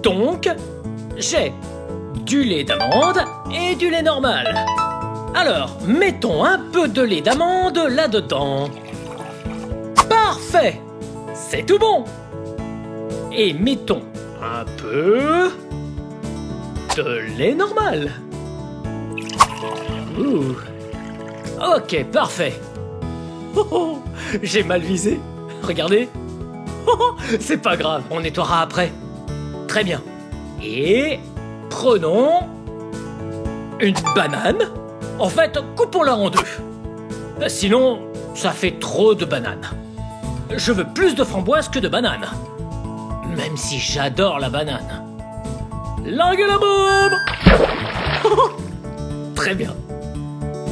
Donc, j'ai du lait d'amande et du lait normal. Alors, mettons un peu de lait d'amande là-dedans. Parfait! C'est tout bon! Et mettons un peu de lait normal. Ouh. Ok, parfait. Oh, j'ai mal visé. Regardez. Oh, c'est pas grave, on nettoiera après. Très bien. Et prenons une banane. En fait, coupons-la en 2. Sinon, ça fait trop de bananes. Je veux plus de framboises que de bananes. Même si j'adore la banane. Langue à la bombe. Très bien.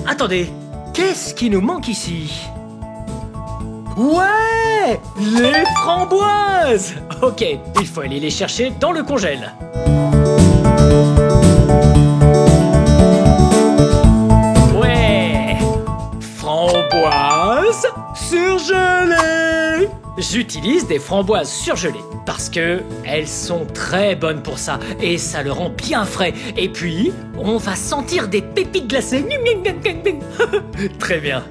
Attendez, qu'est-ce qui nous manque ici? Ouais, les framboises. Ok, il faut aller les chercher dans le congèle. Ouais, framboises surgelées. J'utilise des framboises surgelées parce que elles sont très bonnes pour ça et ça le rend bien frais. Et puis, on va sentir des pépites glacées. Très bien.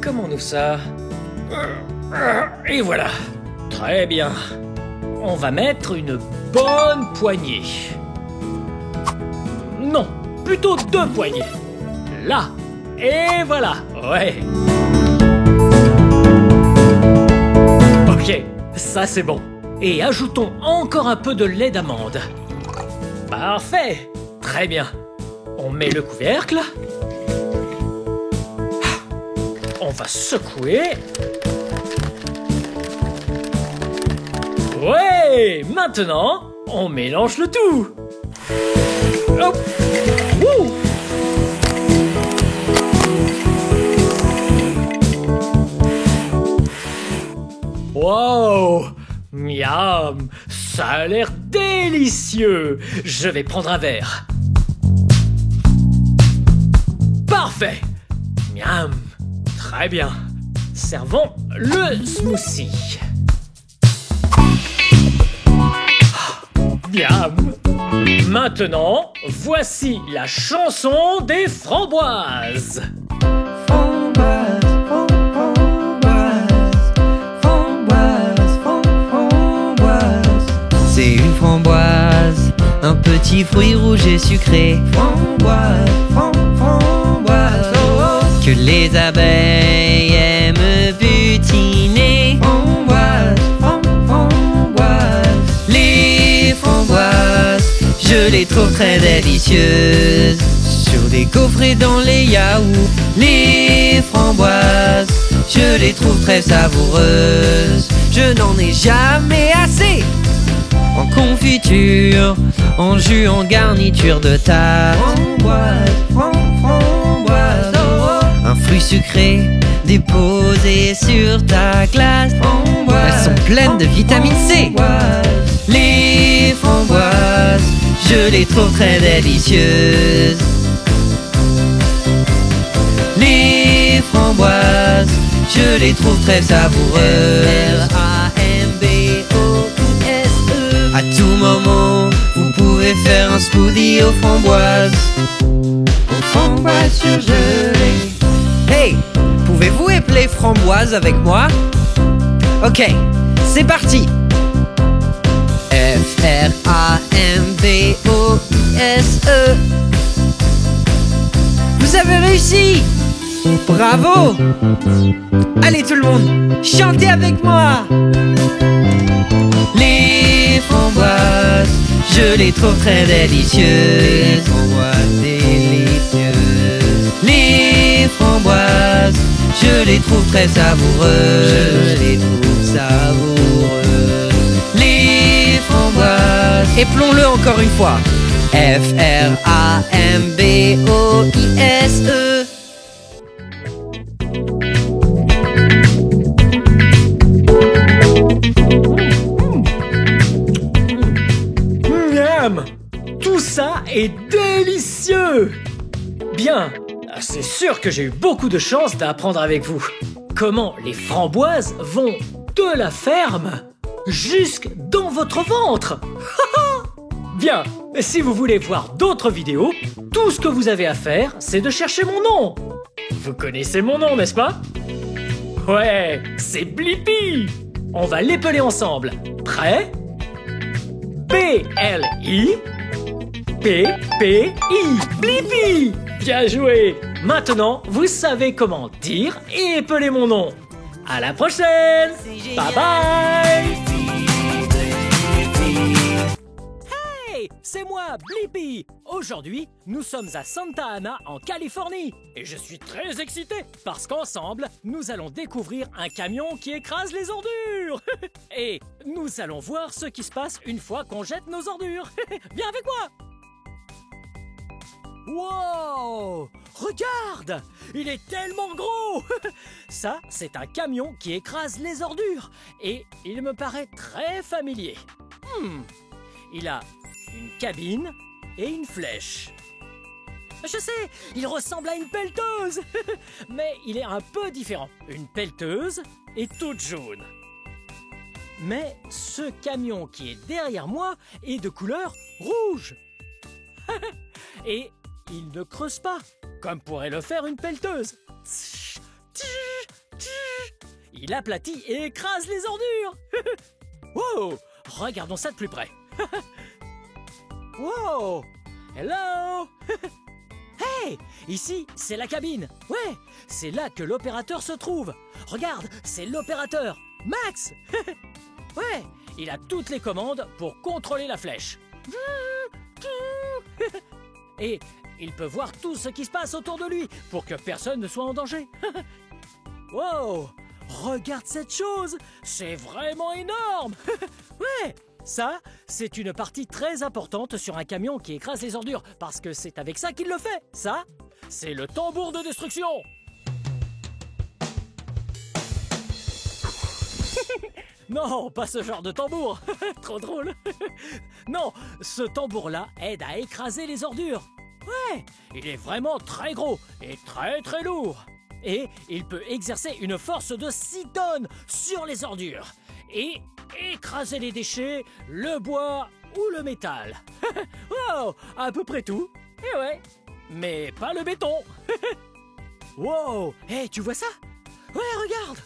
Comment on ouvre ça? Et voilà. Très bien. On va mettre une bonne poignée. Non, plutôt 2 poignées. Là. Et voilà. Ouais. Ok, ça c'est bon. Et ajoutons encore un peu de lait d'amande. Parfait. Très bien. On met le couvercle. On va secouer. Ouais, maintenant, on mélange le tout. Hop. Wouh. Wow, miam, ça a l'air délicieux. Je vais prendre un verre. Parfait. Miam, très bien. Servons le smoothie. Miam. Maintenant, voici la chanson des framboises. C'est une framboise, un petit fruit rouge et sucré. Framboise, framboise, oh oh. Que les abeilles aiment butiner. Framboise, framboise. Les framboises, je les trouve très délicieuses. Sur des gaufres dans les yaourts. Les framboises, je les trouve très savoureuses. Je n'en ai jamais assez. En confiture, en jus, en garniture de tarte. Framboise, framboise, oh oh. Un fruit sucré déposé sur ta glace. Framboise, elles sont pleines de vitamine C. Les framboises, je les trouve très délicieuses. Les framboises, je les trouve très savoureuses. À tout moment, vous pouvez faire un smoothie aux framboises. Aux framboises surgelées. Hey, pouvez-vous épeler framboise avec moi? Ok, c'est parti. F-R-A-M-B-O-I-S-E. Vous avez réussi! Bravo! Allez tout le monde, chantez avec moi! Les framboises, je les trouve très délicieuses. Les framboises délicieuses. Les framboises, je les trouve très savoureuses. Je les trouve savoureuses. Les framboises, éplons-le encore une fois. F-R-A-M-B-O-I-S-E. Tout ça est délicieux! Bien, c'est sûr que j'ai eu beaucoup de chance d'apprendre avec vous. Comment les framboises vont de la ferme jusque dans votre ventre. Bien, si vous voulez voir d'autres vidéos, tout ce que vous avez à faire, c'est de chercher mon nom. Vous connaissez mon nom, n'est-ce pas? Ouais, c'est Blippi. On va l'épeler ensemble. Prêt? B-L-I P-P-I, Blippi! Bien joué! Maintenant, vous savez comment dire et épeler mon nom. À la prochaine! Bye bye! Hey! C'est moi, Blippi! Aujourd'hui, nous sommes à Santa Ana, en Californie. Et je suis très excité, parce qu'ensemble, nous allons découvrir un camion qui écrase les ordures! Et nous allons voir ce qui se passe une fois qu'on jette nos ordures. Viens avec moi! Wow! Regarde! Il est tellement gros! Ça, c'est un camion qui écrase les ordures. Et il me paraît très familier. Il a une cabine et une flèche. Je sais, il ressemble à une pelleteuse. Mais il est un peu différent. Une pelleteuse est toute jaune. Mais ce camion qui est derrière moi est de couleur rouge. Et il ne creuse pas, comme pourrait le faire une pelleteuse. Il aplatit et écrase les ordures. Wow! Regardons ça de plus près. Wow! Hello! Hey! Ici, c'est la cabine. Ouais, c'est là que l'opérateur se trouve. Regarde, c'est l'opérateur, Max. Ouais, il a toutes les commandes pour contrôler la flèche. Et il peut voir tout ce qui se passe autour de lui pour que personne ne soit en danger. Wow! regarde cette chose, c'est vraiment énorme. Ouais, ça, c'est une partie très importante sur un camion qui écrase les ordures, parce que c'est avec ça qu'il le fait. Ça, c'est le tambour de destruction. Non, pas ce genre de tambour. Trop drôle. Non, ce tambour-là aide à écraser les ordures. Ouais, il est vraiment très gros et très très lourd. Et il peut exercer une force de 6 tonnes sur les ordures et écraser les déchets, le bois ou le métal. Wow, à peu près tout. Et ouais, mais pas le béton. Wow, hey, tu vois ça? Ouais, regarde.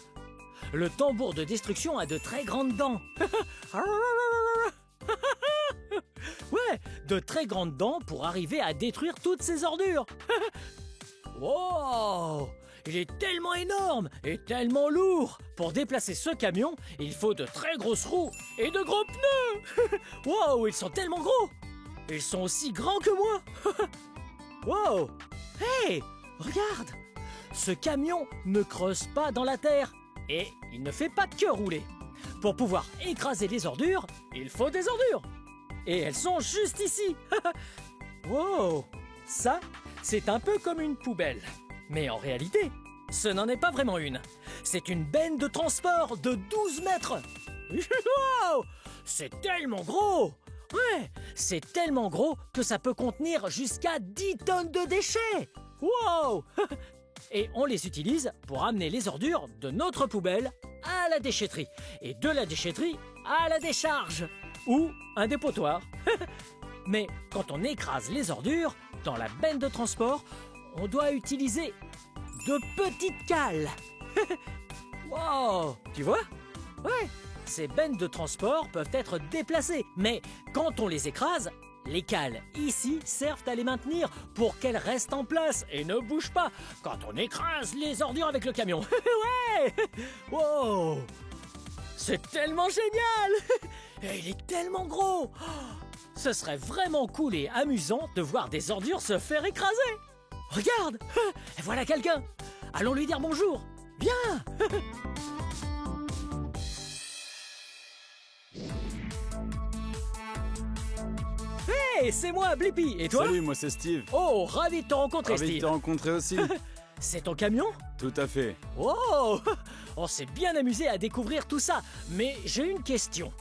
Le tambour de destruction a de très grandes dents. Ouais, de très grandes dents pour arriver à détruire toutes ces ordures. Wow! Il est tellement énorme et tellement lourd. Pour déplacer ce camion, il faut de très grosses roues et de gros pneus. Wow, ils sont tellement gros. Ils sont aussi grands que moi. Wow! Hey, regarde. Ce camion ne creuse pas dans la terre et il ne fait pas que rouler. Pour pouvoir écraser les ordures, il faut des ordures. Et elles sont juste ici. Wow! Ça, c'est un peu comme une poubelle. Mais en réalité, ce n'en est pas vraiment une. C'est une benne de transport de 12 mètres. Wow! C'est tellement gros! Ouais, c'est tellement gros que ça peut contenir jusqu'à 10 tonnes de déchets. Wow! Et on les utilise pour amener les ordures de notre poubelle à la déchetterie. Et de la déchetterie à la décharge. Ou un dépotoir. Mais quand on écrase les ordures dans la benne de transport, on doit utiliser de petites cales. Wow! Tu vois? Ouais, ces bennes de transport peuvent être déplacées. Mais quand on les écrase, les cales ici servent à les maintenir pour qu'elles restent en place et ne bougent pas quand on écrase les ordures avec le camion. Ouais! Wow! C'est tellement génial! Et il est tellement gros! Ce serait vraiment cool et amusant de voir des ordures se faire écraser! Regarde! Et voilà quelqu'un! Allons lui dire bonjour! Viens! Hey, c'est moi, Blippi! Et toi? Salut, moi c'est Steve. Oh, ravi de te rencontrer, Ravi de Steve! te rencontrer aussi. C'est ton camion? Tout à fait. Oh! On s'est bien amusé à découvrir tout ça, mais j'ai une question.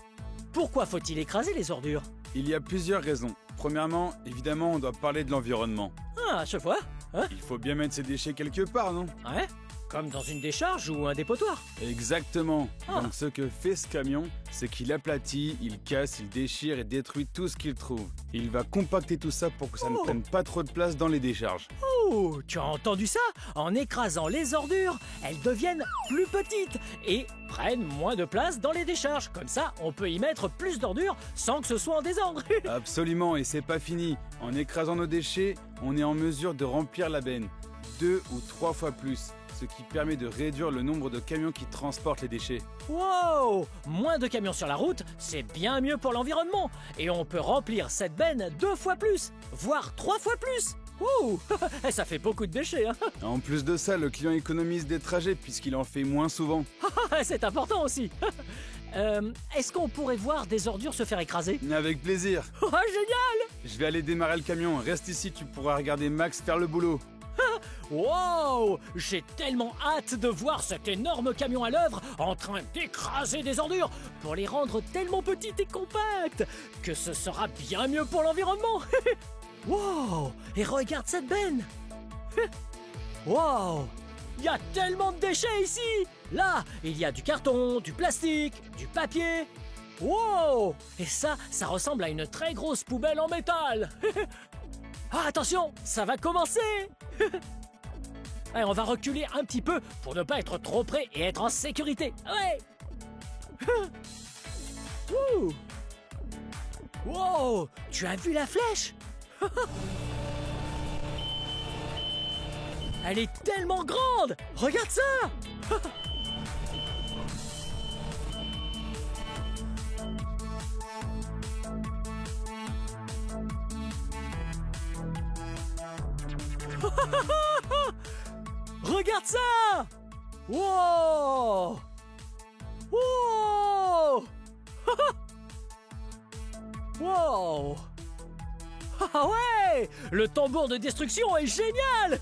Pourquoi faut-il écraser les ordures? Il y a plusieurs raisons. Premièrement, évidemment, on doit parler de l'environnement. Ah, je vois. Hein? Il faut bien mettre ses déchets quelque part, non? Ouais? Comme dans une décharge ou un dépotoir? Exactement. Ah. Donc ce que fait ce camion, c'est qu'il aplatit, il casse, il déchire et détruit tout ce qu'il trouve. Il va compacter tout ça pour que ça ne prenne pas trop de place dans les décharges. Oh, tu as entendu ça? En écrasant les ordures, elles deviennent plus petites et prennent moins de place dans les décharges. Comme ça, on peut y mettre plus d'ordures sans que ce soit en désordre. Absolument, et c'est pas fini. En écrasant nos déchets, on est en mesure de remplir la benne 2 ou 3 fois plus, ce qui permet de réduire le nombre de camions qui transportent les déchets. Wow! Moins de camions sur la route, c'est bien mieux pour l'environnement. Et on peut remplir cette benne 2 fois plus, voire 3 fois plus. Ouh! Ça fait beaucoup de déchets, hein? En plus de ça, le client économise des trajets puisqu'il en fait moins souvent. C'est important aussi. Est-ce qu'on pourrait voir des ordures se faire écraser? Avec plaisir. Oh, génial! Je vais aller démarrer le camion. Reste ici, tu pourras regarder Max faire le boulot. Wow! J'ai tellement hâte de voir cet énorme camion à l'œuvre en train d'écraser des ordures pour les rendre tellement petites et compactes que ce sera bien mieux pour l'environnement. Wow! Et regarde cette benne! Wow! Il y a tellement de déchets ici! Là, il y a du carton, du plastique, du papier. Wow! Et ça ressemble à une très grosse poubelle en métal. Ah, attention, ça va commencer. Allez, on va reculer un petit peu pour ne pas être trop près et être en sécurité. Ouais. Ouh. Wow! Tu as vu la flèche? Elle est tellement grande! Regarde ça! Regarde ça! Wow! Wow! Wow! Ah ouais! Le tambour de destruction est génial!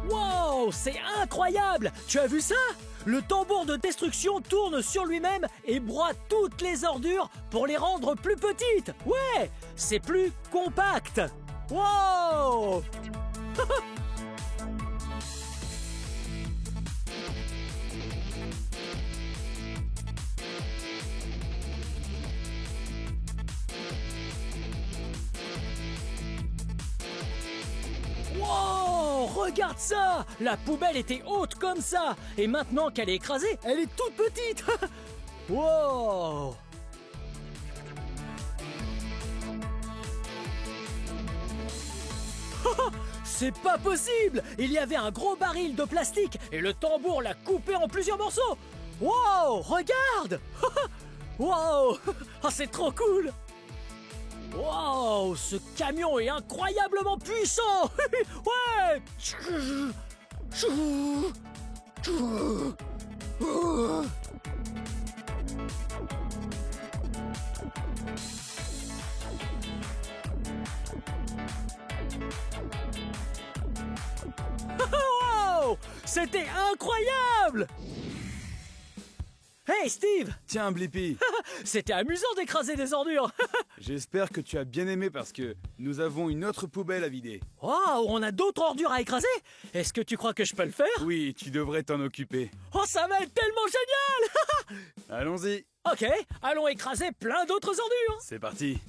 Wow, c'est incroyable! Tu as vu ça? Le tambour de destruction tourne sur lui-même et broie toutes les ordures pour les rendre plus petites. Ouais, c'est plus compact. Wow! Wow, regarde ça! La poubelle était haute comme ça, et maintenant qu'elle est écrasée, elle est toute petite. Wow! C'est pas possible! Il y avait un gros baril de plastique et le tambour l'a coupé en plusieurs morceaux. Wow, regarde! Wow, ah, c'est trop cool! Wow, ce camion est incroyablement puissant! Ouais! Wow! C'était incroyable! Hey Steve! Tiens, Blippi, C'était amusant d'écraser des ordures! j'espère que tu as bien aimé parce que nous avons une autre poubelle à vider. Wow, on a d'autres ordures à écraser? Est-ce que tu crois que je peux le faire? Oui, tu devrais t'en occuper. Oh, ça va être tellement génial! Allons-y, Ok, allons écraser plein d'autres ordures! c'est parti.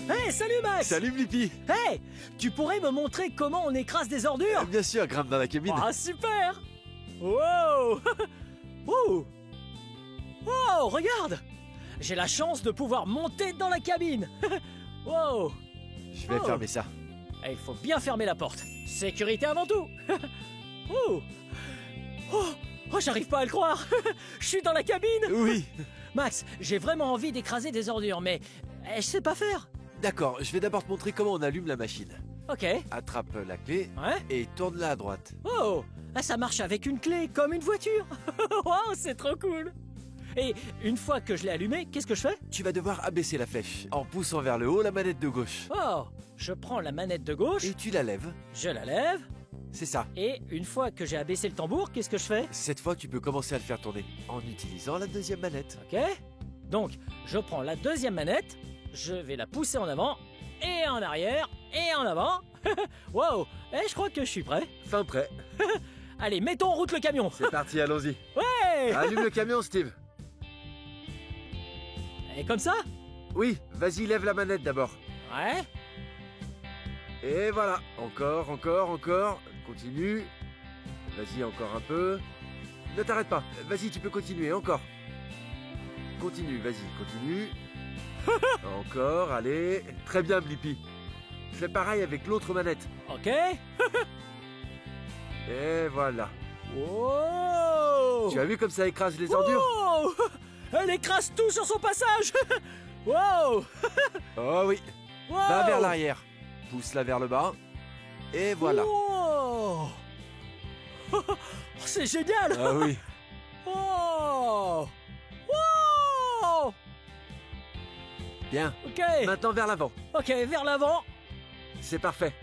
Hey, salut Max! Salut Blippi. Hey, tu pourrais me montrer comment on écrase des ordures? Bien sûr, grimpe dans la cabine. Ah, super! Wow! Ouh! Wow, regarde! J'ai la chance de pouvoir monter dans la cabine! Wow! Je vais Oh. fermer ça. Et il faut bien fermer la porte. Sécurité avant tout! Ouh! Oh, j'arrive pas à le croire! Je suis dans la cabine! Oui. Max, j'ai vraiment envie d'écraser des ordures, mais je sais pas faire. D'accord, je vais d'abord te montrer comment on allume la machine. Ok. Attrape la clé Ouais. et tourne-la à droite. Oh, ah, ça marche avec une clé, comme une voiture. Wow, c'est trop cool. Et une fois que je l'ai allumé, qu'est-ce que je fais? Tu vas devoir abaisser la flèche en poussant vers le haut la manette de gauche. Oh, je prends la manette de gauche, Et tu la lèves. je la lève, C'est ça. et une fois que j'ai abaissé le tambour, qu'est-ce que je fais? Cette fois, tu peux commencer à le faire tourner en utilisant la deuxième manette. Ok. Donc, je prends la deuxième manette, je vais la pousser en avant, et en arrière, et en avant. Wow, je crois que je suis prêt. Fin prêt. Allez, mettons en route le camion. C'est parti, allons-y. Ouais. Allume le camion, Steve. Et comme ça? Oui, vas-y, lève la manette d'abord. Ouais. Et voilà. Encore, encore, encore. Continue. Vas-y, encore un peu. Ne t'arrête pas. Vas-y, tu peux continuer, encore. Continue, vas-y, continue. Encore, allez. Très bien, Blippi. Fais pareil avec l'autre manette. Ok. Et voilà. Wow. Tu as vu comme ça écrase les ordures? Wow. Elle écrase tout sur son passage. Wow. Oh oui. Wow. Va vers l'arrière. Pousse-la vers le bas. Et voilà. Wow. C'est génial. Ah oui. Wow. Wow. Bien. Ok. Maintenant vers l'avant. Ok, vers l'avant. C'est parfait.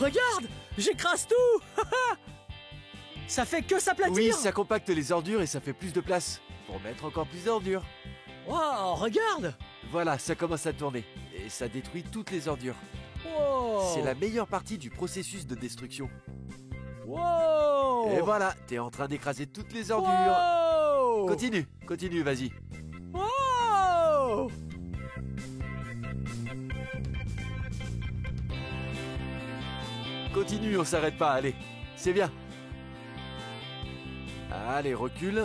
Regarde, j'écrase tout. Ça fait que s'aplatir. Oui, ça compacte les ordures et ça fait plus de place pour mettre encore plus d'ordures. Wow, regarde. Voilà, ça commence à tourner et ça détruit toutes les ordures. Wow. C'est la meilleure partie du processus de destruction. Wow. Et voilà, t'es en train d'écraser toutes les ordures. Wow. Continue, continue, vas-y. Wow. Continue, on s'arrête pas, allez. C'est bien. Allez, recule.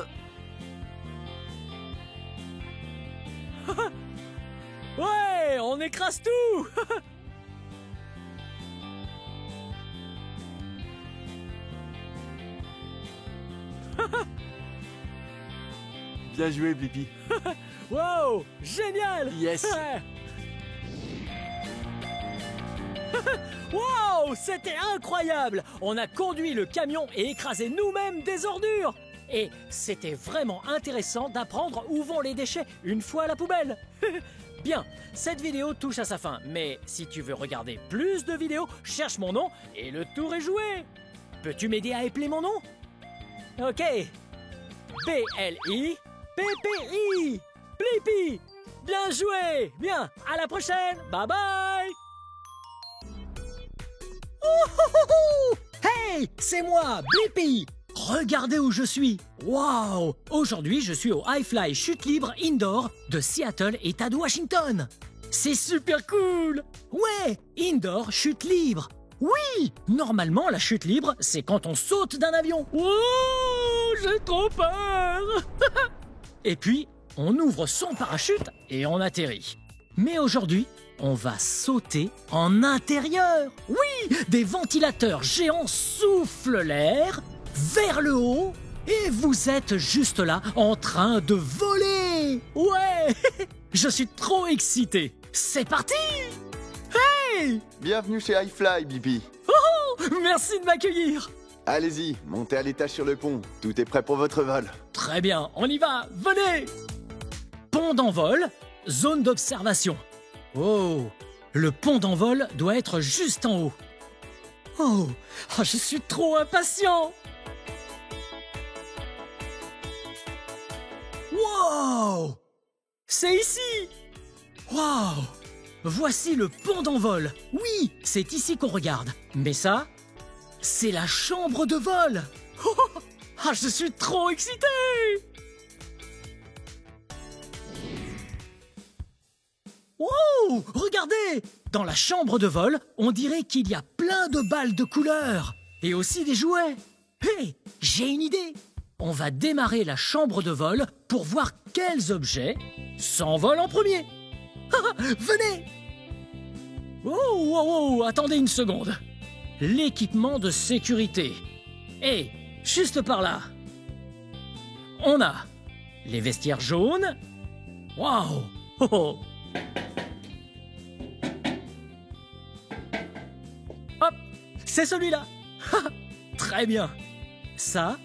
Ouais, on écrase tout. Bien joué, Blippi. Wow, génial. Yes. Wow, c'était incroyable. On a conduit le camion et écrasé nous-mêmes des ordures. Et c'était vraiment intéressant d'apprendre où vont les déchets une fois à la poubelle. Bien, cette vidéo touche à sa fin, mais si tu veux regarder plus de vidéos, cherche mon nom et le tour est joué. Peux-tu m'aider à épeler mon nom? Ok. B-L-I-P-P-I. Blippi. Bien joué. Bien, à la prochaine. Bye bye. Oh, hey, c'est moi, Blippi. Regardez où je suis. Waouh. Aujourd'hui, je suis au Hi-Fly Chute Libre Indoor de Seattle, État de Washington. C'est super cool. Ouais, Indoor Chute Libre. Oui, normalement, la chute libre, c'est quand on saute d'un avion. Wow, j'ai trop peur. Et puis, on ouvre son parachute et on atterrit. Mais aujourd'hui, on va sauter en intérieur. Oui, des ventilateurs géants soufflent l'air vers le haut et vous êtes juste là en train de voler. Ouais, je suis trop excité. C'est parti. Hey! Bienvenue chez Hi-Fly, Blippi. Oh, merci de m'accueillir. Allez-y, montez à l'étage sur le pont. Tout est prêt pour votre vol. Très bien, on y va, venez. Pont d'envol, zone d'observation. Oh, le pont d'envol doit être juste en haut. Oh, je suis trop impatient. Wow! C'est ici. Wow! Voici le pont d'envol. Oui, c'est ici qu'on regarde. Mais ça, c'est la chambre de vol. Je suis trop excité. Wow, regardez! Dans la chambre de vol, on dirait qu'il y a plein de balles de couleurs. Et aussi des jouets. Hé, j'ai une idée. On va démarrer la chambre de vol pour voir quels objets s'envolent en premier. Venez! Oh, attendez une seconde. L'équipement de sécurité. Et juste par là, on a les vestiaires jaunes. Waouh! Oh. Hop, c'est celui-là. Très bien. Ça,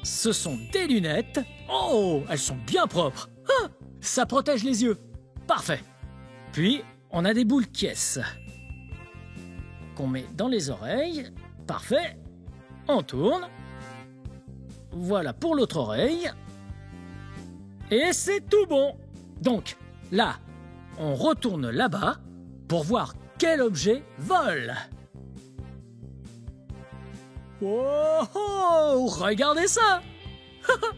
ce sont des lunettes. Oh, elles sont bien propres. Ça protège les yeux. Parfait. Puis, on a des boules caisses qu'on met dans les oreilles. Parfait. On tourne. Voilà pour l'autre oreille. Et c'est tout bon. Donc, là, on retourne là-bas pour voir quel objet vole. Oh, regardez ça.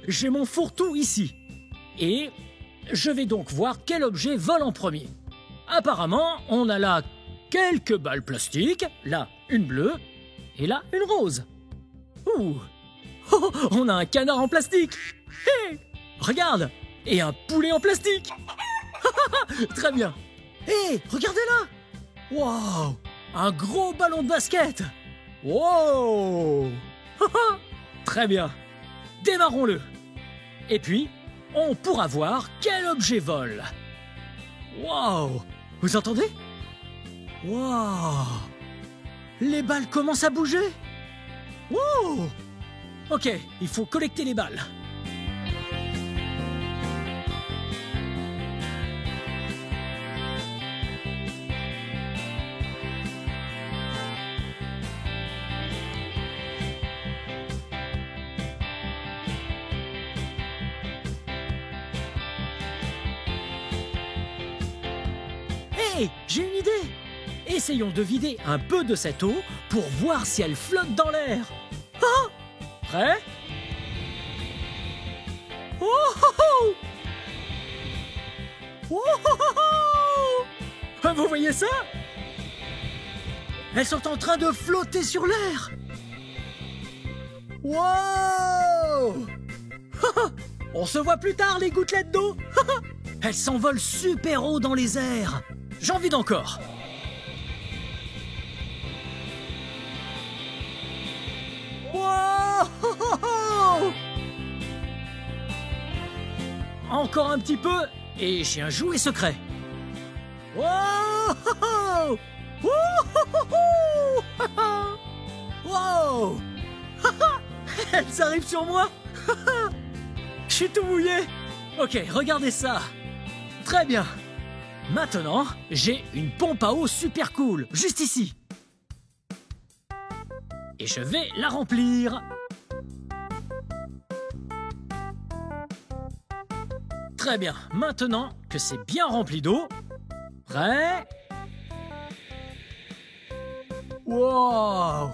J'ai mon fourre-tout ici. Et je vais donc voir quel objet vole en premier. Apparemment, on a là quelques balles plastiques, là une bleue et là une rose. Ouh. Oh, on a un canard en plastique. Hey, regarde, et un poulet en plastique. Très bien. Hé, regardez là. Wow, un gros ballon de basket. Wow. Très bien. Démarrons-le. Et puis, on pourra voir quel objet vole. Wow. Vous entendez? Wow. Les balles commencent à bouger. Wow. Ok, il faut collecter les balles. Hey, j'ai une idée. Essayons de vider un peu de cette eau pour voir si elle flotte dans l'air. Ah, prêt? Oh, oh, oh. Oh, oh, oh, oh. Vous voyez ça? Elles sont en train de flotter sur l'air. Wow! On se voit plus tard, les gouttelettes d'eau. Elles s'envolent super haut dans les airs. J'en vide encore. Wow! Encore un petit peu et j'ai un jouet secret. Wow! Wow! Elles arrivent sur moi. Je suis tout mouillé. Ok, regardez ça. Très bien. Maintenant, j'ai une pompe à eau super cool, juste ici. Et je vais la remplir. Très bien. Maintenant que c'est bien rempli d'eau, prêt? Wow!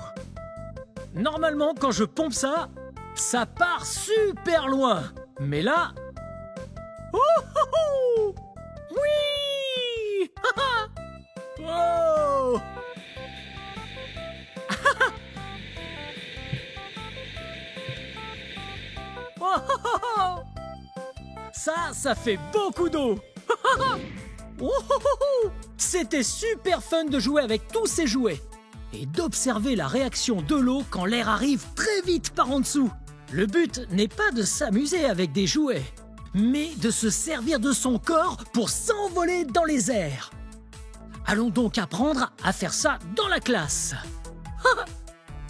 Normalement, quand je pompe ça, ça part super loin. Mais là... Oh, oui! Wow! Ça fait beaucoup d'eau. C'était super fun de jouer avec tous ces jouets et d'observer la réaction de l'eau quand l'air arrive très vite par en dessous. Le but n'est pas de s'amuser avec des jouets, mais de se servir de son corps pour s'envoler dans les airs. Allons donc apprendre à faire ça dans la classe.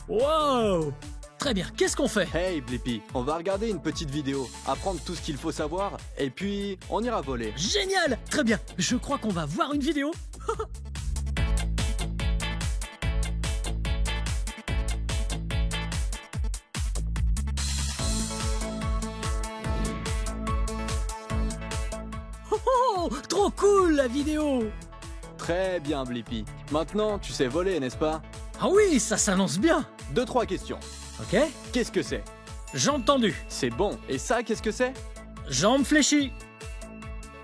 Wow! Très bien, qu'est-ce qu'on fait? Hey Blippi, on va regarder une petite vidéo, apprendre tout ce qu'il faut savoir, et puis on ira voler. Génial! Très bien, je crois qu'on va voir une vidéo. Oh, trop cool la vidéo! Très bien Blippi. Maintenant, tu sais voler, n'est-ce pas? Ah oui, ça s'annonce bien. 2-3 questions. Ok? Qu'est-ce que c'est? Jambes tendues. C'est bon. Et ça, qu'est-ce que c'est? Jambes fléchies.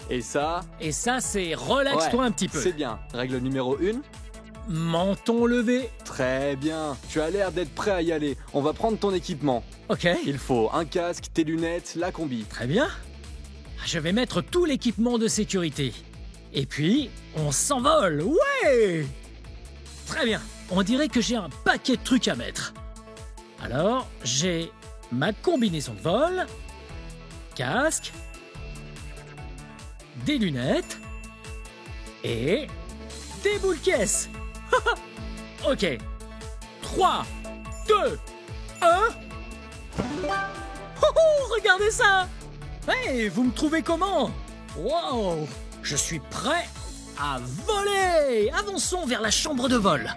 Et ça? Et ça, c'est relaxe-toi un petit peu. C'est bien. Règle numéro 1. Menton levé. Très bien. Tu as l'air d'être prêt à y aller. On va prendre ton équipement. Ok. Il faut un casque, tes lunettes, la combi. Très bien. Je vais mettre tout l'équipement de sécurité. Et puis, on s'envole. Ouais! Très bien. On dirait que j'ai un paquet de trucs à mettre. Alors, j'ai ma combinaison de vol, casque, des lunettes et des boules caisses. Ok. 3, 2, 1. Oh, regardez ça! Hey, vous me trouvez comment? Wow! Je suis prêt à voler! Avançons vers la chambre de vol.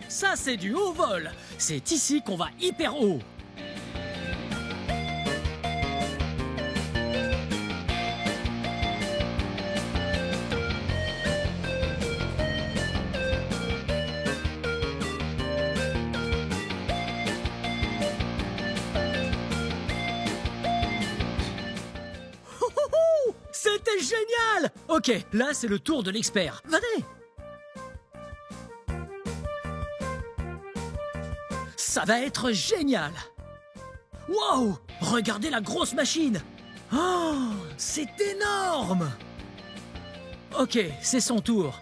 Ça, c'est du haut vol. C'est ici qu'on va hyper haut. C'était génial! Ok, là, c'est le tour de l'expert. Venez! Ça va être génial! Wow! Regardez la grosse machine! Oh! C'est énorme! Ok, c'est son tour.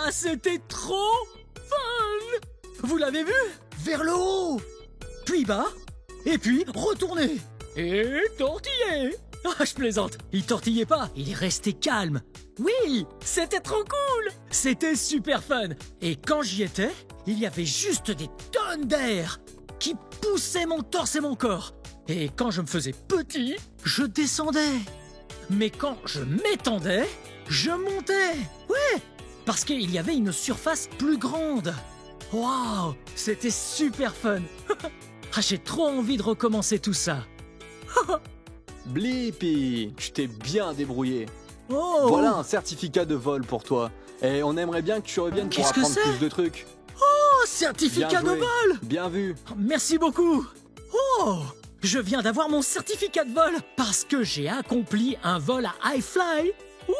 Ça, c'était trop fun! Vous l'avez vu? Vers le haut, puis bas, et puis retourner. Et tortiller. Ah, je plaisante. Il tortillait pas, il est resté calme. Oui, c'était trop cool. C'était super fun. Et quand j'y étais, il y avait juste des tonnes d'air qui poussaient mon torse et mon corps. Et quand je me faisais petit, je descendais. Mais quand je m'étendais, je montais. Ouais, parce qu'il y avait une surface plus grande. Waouh, c'était super fun. Ah, j'ai trop envie de recommencer tout ça. Blippi, tu t'es bien débrouillé. Oh. Voilà un certificat de vol pour toi. Et on aimerait bien que tu reviennes pour Qu'est-ce que apprendre c'est? plus de trucs. Oh, certificat de Bien joué. vol. Bien vu. Merci beaucoup. Oh, je viens d'avoir mon certificat de vol parce que j'ai accompli un vol à iFly. Oui.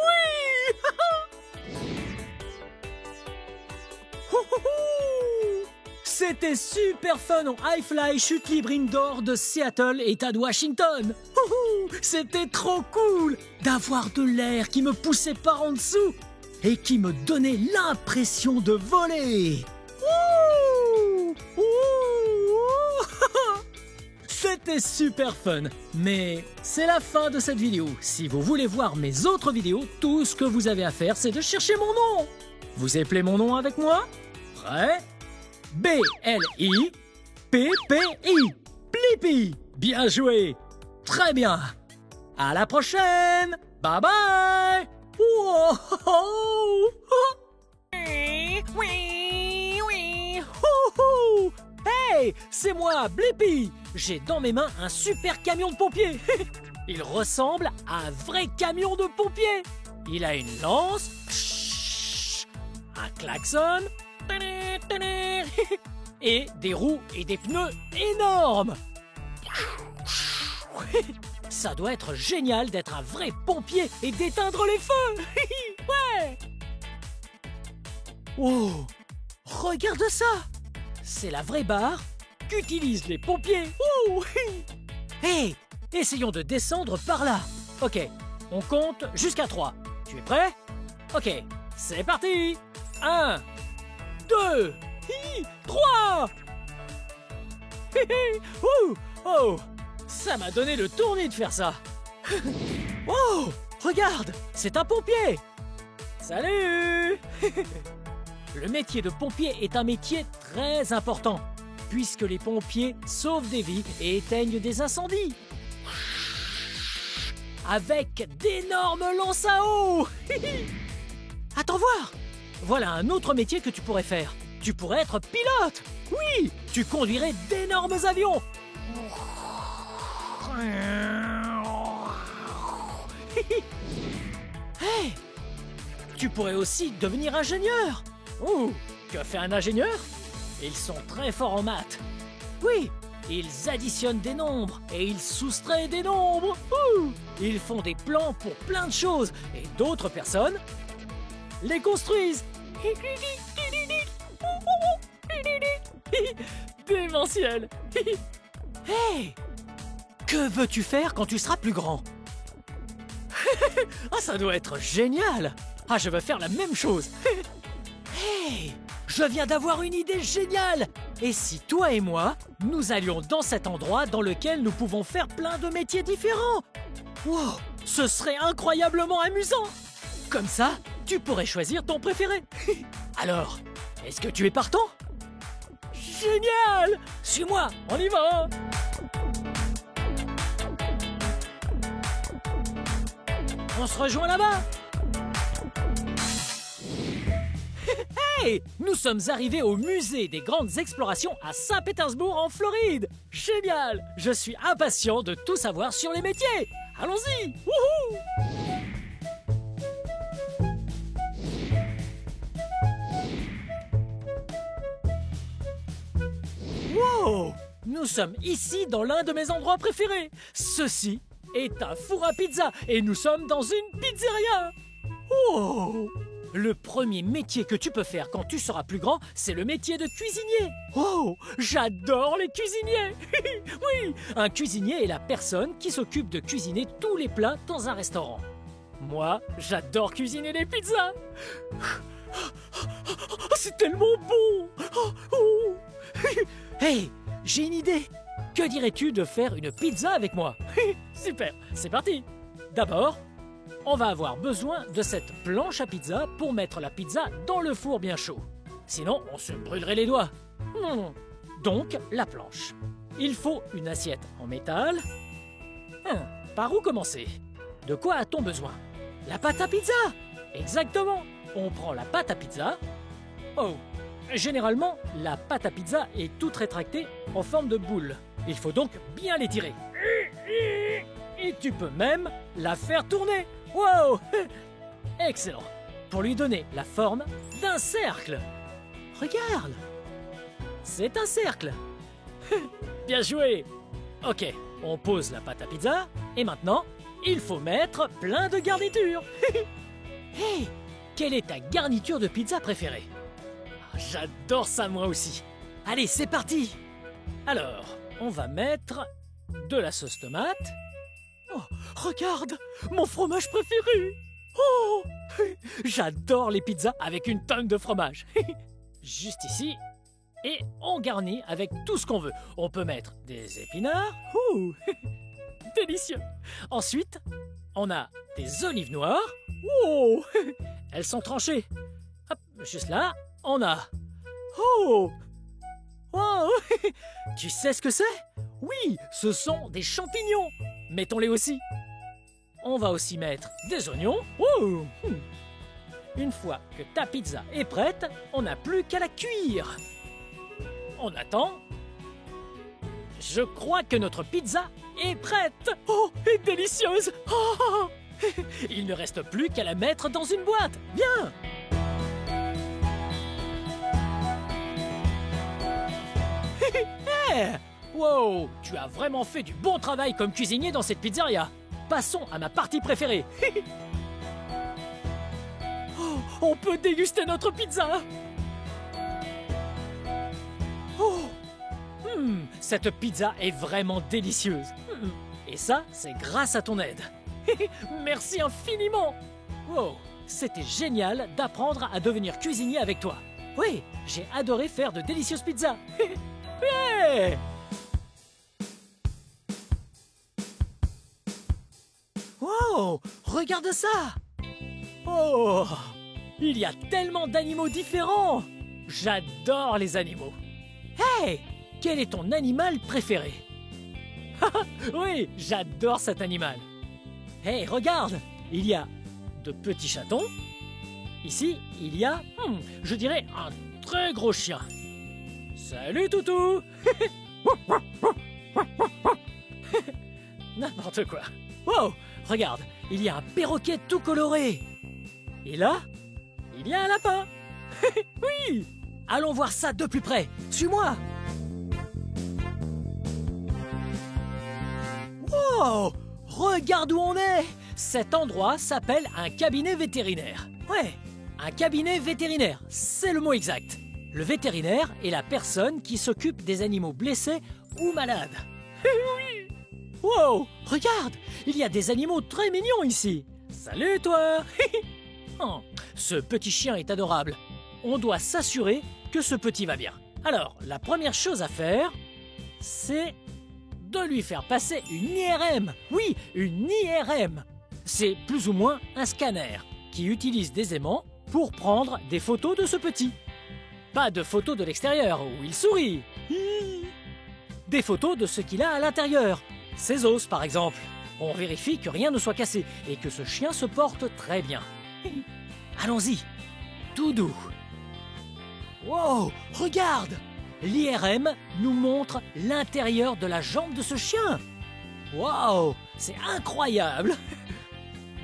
C'était super fun en iFly chute libre indoor de Seattle, État de Washington. C'était trop cool d'avoir de l'air qui me poussait par en dessous et qui me donnait l'impression de voler. Ouh. Ouh. C'était super fun, mais c'est la fin de cette vidéo. Si vous voulez voir mes autres vidéos, tout ce que vous avez à faire, c'est de chercher mon nom. Vous appelez mon nom avec moi? Prêt? B-L-I-P-P-I. Blippi. Bien joué. Très bien. À la prochaine. Bye bye. Wow. Hey, c'est moi, Blippi. J'ai dans mes mains un super camion de pompiers. Il ressemble à un vrai camion de pompiers. Il a une lance, un klaxon, et des roues et des pneus énormes. Ça doit être génial d'être un vrai pompier et d'éteindre les feux. Ouais. Oh, regarde ça. C'est la vraie barre qu'utilisent les pompiers. Oh. Hey, essayons de descendre par là. Ok, on compte jusqu'à 3. Tu es prêt? Ok, c'est parti. 1, 2, 3. Oh, ça m'a donné le tournis de faire ça. Oh, regarde, c'est un pompier. Salut. Le métier de pompier est un métier très important, puisque les pompiers sauvent des vies et éteignent des incendies. Avec d'énormes lances à eau. Attends voir. Voilà un autre métier que tu pourrais faire. Tu pourrais être pilote. Oui, tu conduirais d'énormes avions. Hey, tu pourrais aussi devenir ingénieur. Oh, que fait un ingénieur? Ils sont très forts en maths. Oui, ils additionnent des nombres et ils soustraient des nombres. Ils font des plans pour plein de choses et d'autres personnes les construisent. Démentiel. Hey, que veux-tu faire quand tu seras plus grand? Ah, ça doit être génial. Ah, je veux faire la même chose. Hey, je viens d'avoir une idée géniale. Et si toi et moi, nous allions dans cet endroit dans lequel nous pouvons faire plein de métiers différents? Wow, ce serait incroyablement amusant. Comme ça, tu pourrais choisir ton préféré. Alors, est-ce que tu es partant? Génial! Suis-moi, on y va! On se rejoint là-bas! Hey! Nous sommes arrivés au musée des grandes explorations à Saint-Pétersbourg en Floride! Génial! Je suis impatient de tout savoir sur les métiers! Allons-y! Wouhou! Wow! Nous sommes ici dans l'un de mes endroits préférés. Ceci est un four à pizza et nous sommes dans une pizzeria. Oh! Le premier métier que tu peux faire quand tu seras plus grand, c'est le métier de cuisinier. Oh! J'adore les cuisiniers. Oui! Un cuisinier est la personne qui s'occupe de cuisiner tous les plats dans un restaurant. Moi, j'adore cuisiner les pizzas. C'est tellement bon. Hey, j'ai une idée. Que dirais-tu de faire une pizza avec moi? Super, c'est parti. D'abord, on va avoir besoin de cette planche à pizza pour mettre la pizza dans le four bien chaud. Sinon, on se brûlerait les doigts. Donc, la planche. Il faut une assiette en métal. Par où commencer? De quoi a-t-on besoin? La pâte à pizza! Exactement! On prend la pâte à pizza. Oh! Généralement, la pâte à pizza est toute rétractée en forme de boule. Il faut donc bien l'étirer. Et tu peux même la faire tourner. Wow! Excellent! Pour lui donner la forme d'un cercle. Regarde! C'est un cercle. Bien joué! Ok, on pose la pâte à pizza et maintenant, il faut mettre plein de garnitures. Hey! Quelle est ta garniture de pizza préférée? J'adore ça moi aussi. Allez, c'est parti! Alors, on va mettre de la sauce tomate. Oh, regarde, mon fromage préféré! Oh! J'adore les pizzas avec une tonne de fromage. Juste ici. Et on garnit avec tout ce qu'on veut. On peut mettre des épinards. Ouh! Délicieux! Ensuite, on a des olives noires. Oh! Elles sont tranchées. Hop, juste là, on a... Oh! Oh! Tu sais ce que c'est? Oui, ce sont des champignons. Mettons-les aussi. On va aussi mettre des oignons. Oh! Une fois que ta pizza est prête, on n'a plus qu'à la cuire. On attend. Je crois que notre pizza est prête. Oh, et délicieuse. Oh! Il ne reste plus qu'à la mettre dans une boîte. Bien! Hey! Wow! Tu as vraiment fait du bon travail comme cuisinier dans cette pizzeria. Passons à ma partie préférée. Oh, on peut déguster notre pizza. Oh! Cette pizza est vraiment délicieuse. Et ça, c'est grâce à ton aide. Merci infiniment. Wow, c'était génial d'apprendre à devenir cuisinier avec toi. Oui, j'ai adoré faire de délicieuses pizzas. Ouais! Wow, regarde ça. Oh, il y a tellement d'animaux différents. J'adore les animaux. Hey, quel est ton animal préféré? Oui, j'adore cet animal. Hey, regarde, il y a de petits chatons. Ici, il y a, je dirais, un très gros chien. Salut, toutou. N'importe quoi. Wow, regarde, il y a un perroquet tout coloré. Et là, il y a un lapin. Oui, allons voir ça de plus près. Suis-moi. Wow, regarde où on est. Cet endroit s'appelle un cabinet vétérinaire. Ouais, un cabinet vétérinaire, c'est le mot exact. Le vétérinaire est la personne qui s'occupe des animaux blessés ou malades. Oui. Wow, regarde, il y a des animaux très mignons ici. Salut toi. Oh, ce petit chien est adorable. On doit s'assurer que ce petit va bien. Alors, la première chose à faire, c'est de lui faire passer une IRM. Oui, une IRM. C'est plus ou moins un scanner qui utilise des aimants pour prendre des photos de ce petit. Pas de photos de l'extérieur où il sourit. Des photos de ce qu'il a à l'intérieur. Ses os, par exemple. On vérifie que rien ne soit cassé et que ce chien se porte très bien. Allons-y, tout doux. Wow, regarde! L'IRM nous montre l'intérieur de la jambe de ce chien. Wow, c'est incroyable!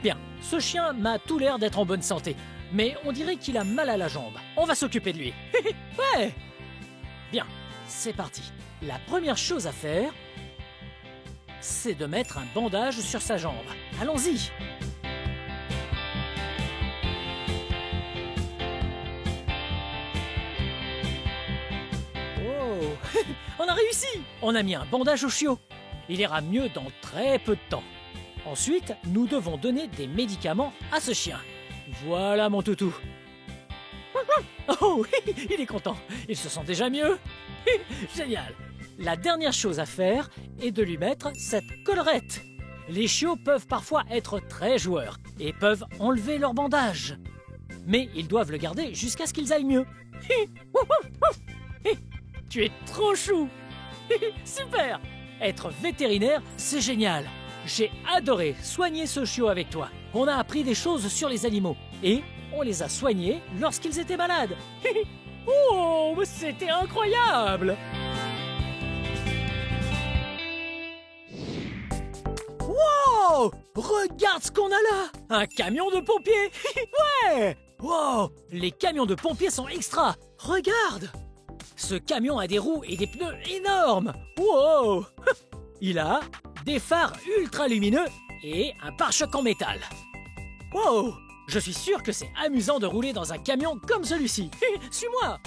Bien, ce chien m'a tout l'air d'être en bonne santé, mais on dirait qu'il a mal à la jambe. On va s'occuper de lui. Ouais! Bien, c'est parti. La première chose à faire, c'est de mettre un bandage sur sa jambe. Allons-y! On a réussi! On a mis un bandage au chiot. Il ira mieux dans très peu de temps. Ensuite, nous devons donner des médicaments à ce chien. Voilà mon toutou. Oh oui, il est content. Il se sent déjà mieux. Génial. La dernière chose à faire est de lui mettre cette collerette. Les chiots peuvent parfois être très joueurs et peuvent enlever leur bandage. Mais ils doivent le garder jusqu'à ce qu'ils aillent mieux. Tu es trop chou. Super. Être vétérinaire, c'est génial. J'ai adoré soigner ce chiot avec toi. On a appris des choses sur les animaux et on les a soignés lorsqu'ils étaient malades. Oh, c'était incroyable! Wow! Regarde ce qu'on a là! Un camion de pompiers! Ouais! Wow! Les camions de pompiers sont extra! Regarde! Ce camion a des roues et des pneus énormes! Wow! Il a des phares ultra lumineux et un pare-choc en métal. Wow! Je suis sûr que c'est amusant de rouler dans un camion comme celui-ci. Suis-moi!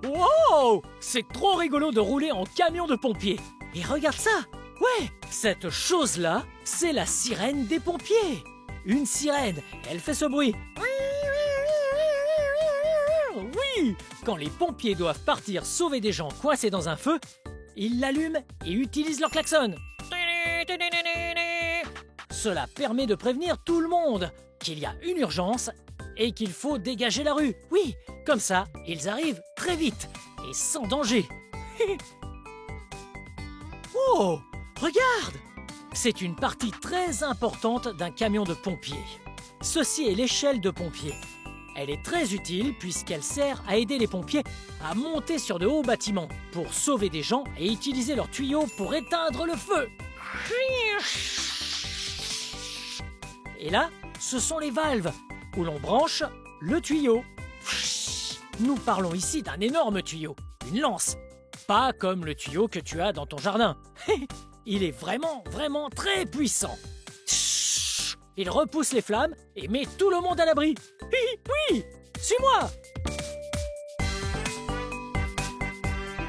Wow! C'est trop rigolo de rouler en camion de pompiers. Et regarde ça! Ouais! Cette chose-là, c'est la sirène des pompiers. Une sirène, elle fait ce bruit. Oui! Quand les pompiers doivent partir sauver des gens coincés dans un feu, ils l'allument et utilisent leur klaxon. Cela permet de prévenir tout le monde qu'il y a une urgence et qu'il faut dégager la rue. Oui, comme ça, ils arrivent très vite et sans danger. Oh, regarde! C'est une partie très importante d'un camion de pompiers. Ceci est l'échelle de pompier. Elle est très utile puisqu'elle sert à aider les pompiers à monter sur de hauts bâtiments pour sauver des gens et utiliser leurs tuyaux pour éteindre le feu. Et là, ce sont les valves où l'on branche le tuyau. Nous parlons ici d'un énorme tuyau, une lance, pas comme le tuyau que tu as dans ton jardin. Il est vraiment très puissant. Il repousse les flammes et met tout le monde à l'abri. Oui, suis-moi.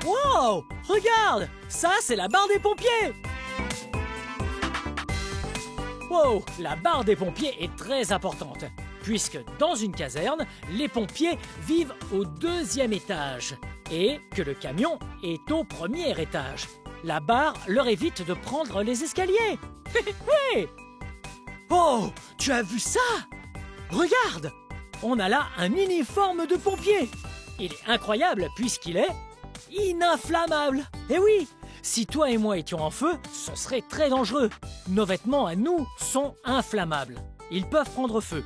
Wow, regarde, ça c'est la barre des pompiers. Wow, la barre des pompiers est très importante, puisque dans une caserne, les pompiers vivent au 2e étage et que le camion est au 1er étage. La barre leur évite de prendre les escaliers. Oui. Oh, tu as vu ça? Regarde, on a là un uniforme de pompier. Il est incroyable puisqu'il est ininflammable. Eh oui, si toi et moi étions en feu, ce serait très dangereux. Nos vêtements à nous sont inflammables. Ils peuvent prendre feu,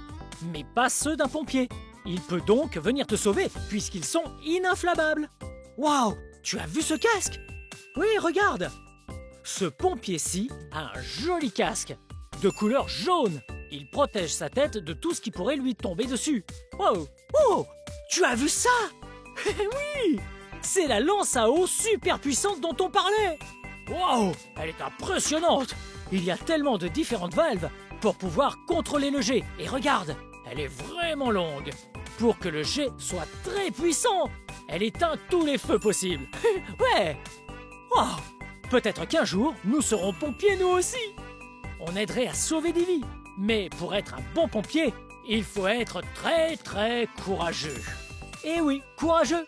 mais pas ceux d'un pompier. Il peut donc venir te sauver puisqu'ils sont ininflammables. Waouh, tu as vu ce casque? Oui, regarde. Ce pompier-ci a un joli casque de couleur jaune. Il protège sa tête de tout ce qui pourrait lui tomber dessus. Wow. Oh, tu as vu ça? Oui, c'est la lance à eau super puissante dont on parlait. Wow, elle est impressionnante. Il y a tellement de différentes valves pour pouvoir contrôler le jet. Et regarde, elle est vraiment longue. Pour que le jet soit très puissant, elle éteint tous les feux possibles. Ouais. Wow. Peut-être qu'un jour, nous serons pompiers nous aussi. On aiderait à sauver des vies. Mais pour être un bon pompier, il faut être très courageux. Eh oui, courageux.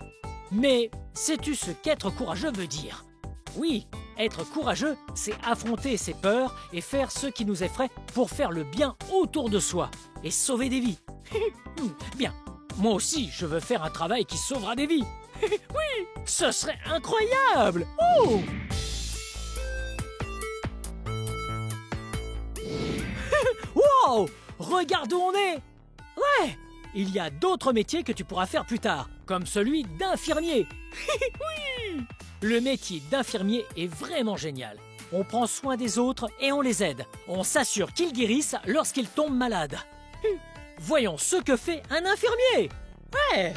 Mais sais-tu ce qu'être courageux veut dire? Oui, être courageux, c'est affronter ses peurs et faire ce qui nous effraie pour faire le bien autour de soi et sauver des vies. Bien, moi aussi, je veux faire un travail qui sauvera des vies. Oui, ce serait incroyable. Oh! Wow! Regarde où on est! Ouais! Il y a d'autres métiers que tu pourras faire plus tard, comme celui d'infirmier. Oui! Le métier d'infirmier est vraiment génial. On prend soin des autres et on les aide. On s'assure qu'ils guérissent lorsqu'ils tombent malades. Voyons ce que fait un infirmier! Ouais!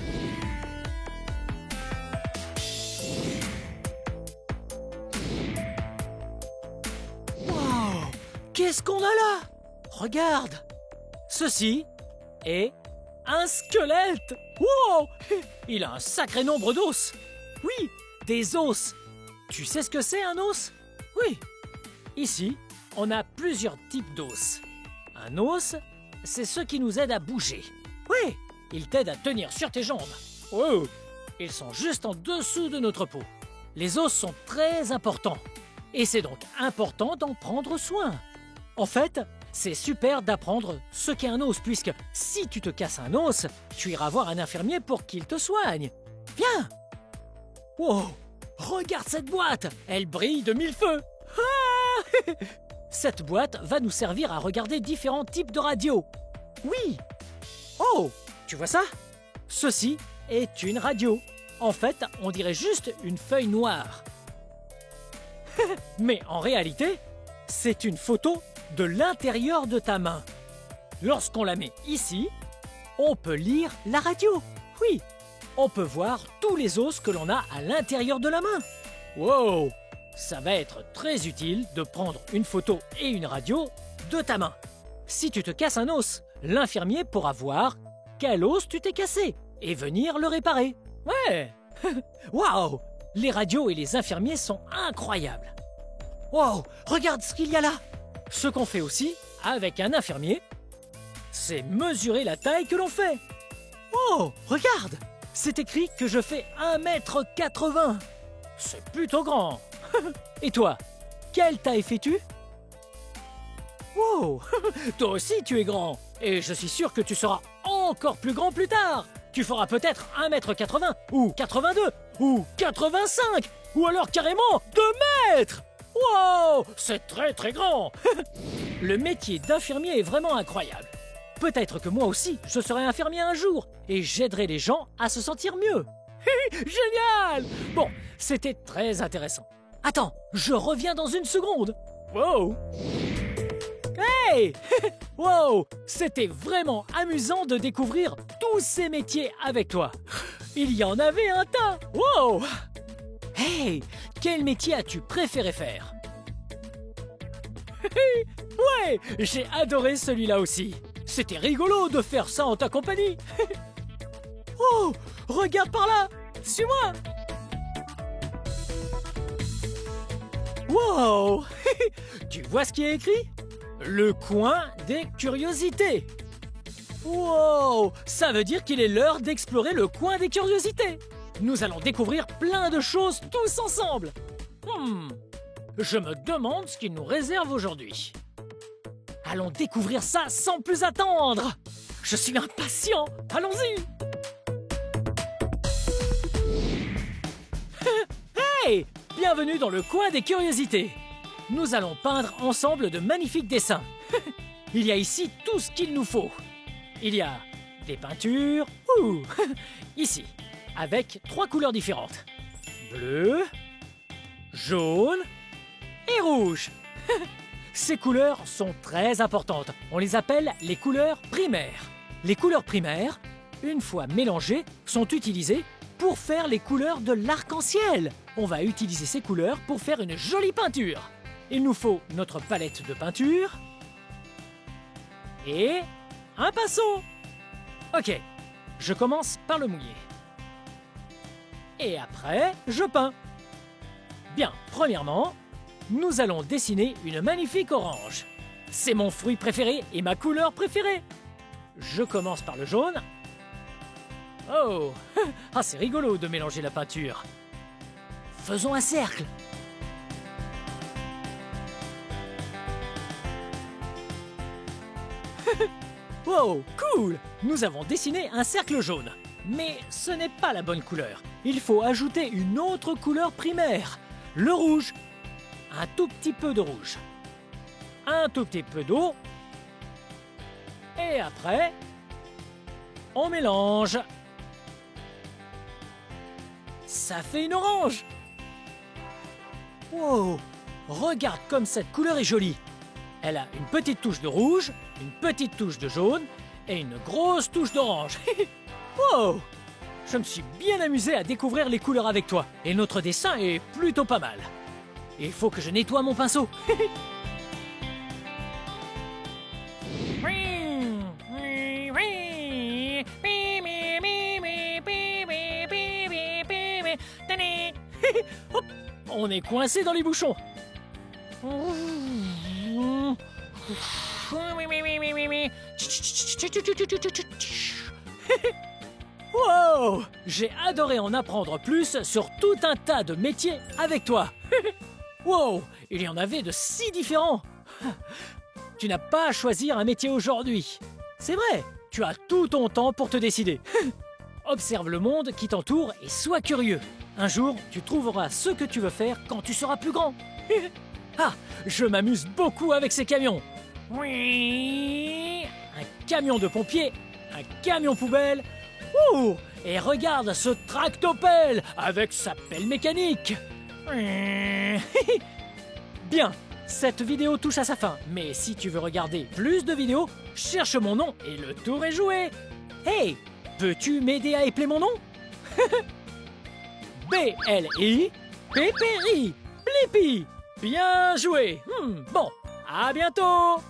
Wow! Qu'est-ce qu'on a là? Regarde! Ceci est un squelette! Wow! Il a un sacré nombre d'os! Oui, des os! Tu sais ce que c'est un os? Oui! Ici, on a plusieurs types d'os. Un os, c'est ce qui nous aide à bouger. Oui, il t'aide à tenir sur tes jambes. Oh, ils sont juste en dessous de notre peau. Les os sont très importants. Et c'est donc important d'en prendre soin. En fait, c'est super d'apprendre ce qu'est un os, puisque si tu te casses un os, tu iras voir un infirmier pour qu'il te soigne. Viens! Wow! Regarde cette boîte! Elle brille de mille feux! Ah! Cette boîte va nous servir à regarder différents types de radios. Oui! Oh! Tu vois ça? Ceci est une radio. En fait, on dirait juste une feuille noire. Mais en réalité, c'est une photo de l'intérieur de ta main. Lorsqu'on la met ici, on peut lire la radio. Oui, on peut voir tous les os que l'on a à l'intérieur de la main. Wow! Ça va être très utile de prendre une photo et une radio de ta main. Si tu te casses un os, l'infirmier pourra voir quel os tu t'es cassé et venir le réparer. Ouais! Waouh! Les radios et les infirmiers sont incroyables. Wow! Regarde ce qu'il y a là! Ce qu'on fait aussi avec un infirmier, c'est mesurer la taille que l'on fait. Oh! Regarde! C'est écrit que je fais 1,80 m. C'est plutôt grand. Et toi, quelle taille fais-tu? Wow! Toi aussi tu es grand. Et je suis sûr que tu seras encore plus grand plus tard. Tu feras peut-être 1,80 m, ou 82, ou 85, ou alors carrément 2 mètres. Wow! C'est très très grand. Le métier d'infirmier est vraiment incroyable. Peut-être que moi aussi, je serai infirmier un jour, et j'aiderai les gens à se sentir mieux. Génial! Bon, c'était très intéressant. Attends, je reviens dans une seconde. Wow! Hey! Wow! C'était vraiment amusant de découvrir tous ces métiers avec toi. Il y en avait un tas. Wow! Hey! Quel métier as-tu préféré faire? Ouais! J'ai adoré celui-là aussi. C'était rigolo de faire ça en ta compagnie. Oh! Regarde par là! Suis-moi! Wow! Tu vois ce qui est écrit? Le coin des curiosités. Wow! Ça veut dire qu'il est l'heure d'explorer le coin des curiosités. Nous allons découvrir plein de choses tous ensemble. Je me demande ce qu'il nous réserve aujourd'hui. Allons découvrir ça sans plus attendre. Je suis impatient. Allons-y. Hey! Bienvenue dans le coin des curiosités. Nous allons peindre ensemble de magnifiques dessins. Il y a ici tout ce qu'il nous faut. Il y a des peintures, ici, avec 3 couleurs différentes. Bleu, jaune et rouge. Ces couleurs sont très importantes. On les appelle les couleurs primaires. Les couleurs primaires, une fois mélangées, sont utilisées pour faire les couleurs de l'arc-en-ciel. On va utiliser ces couleurs pour faire une jolie peinture. Il nous faut notre palette de peinture et un pinceau. Ok, je commence par le mouiller. Et après, je peins. Bien, premièrement, nous allons dessiner une magnifique orange. C'est mon fruit préféré et ma couleur préférée. Je commence par le jaune. Oh, ah, c'est rigolo de mélanger la peinture. Faisons un cercle. Wow, cool! Nous avons dessiné un cercle jaune. Mais ce n'est pas la bonne couleur. Il faut ajouter une autre couleur primaire, le rouge. Un tout petit peu de rouge. Un tout petit peu d'eau. Et après, on mélange. Ça fait une orange. Wow! Regarde comme cette couleur est jolie. Elle a une petite touche de rouge, une petite touche de jaune et une grosse touche d'orange. Wow! Je me suis bien amusé à découvrir les couleurs avec toi. Et notre dessin est plutôt pas mal. Il faut que je nettoie mon pinceau. Hop, on est coincé dans les bouchons. Wow! J'ai adoré en apprendre plus sur tout un tas de métiers avec toi. Wow! Il y en avait de si différents. Tu n'as pas à choisir un métier aujourd'hui. C'est vrai, tu as tout ton temps pour te décider. Observe le monde qui t'entoure et sois curieux. Un jour, tu trouveras ce que tu veux faire quand tu seras plus grand. Ah, je m'amuse beaucoup avec ces camions. Un camion de pompier, un camion poubelle. Ouh, et regarde ce tractopelle avec sa pelle mécanique. Bien, cette vidéo touche à sa fin, mais si tu veux regarder plus de vidéos, cherche mon nom et le tour est joué. Hey, peux-tu m'aider à épeler mon nom? B-L-I, Pépéri, Blippi. Bien joué. Bon, à bientôt.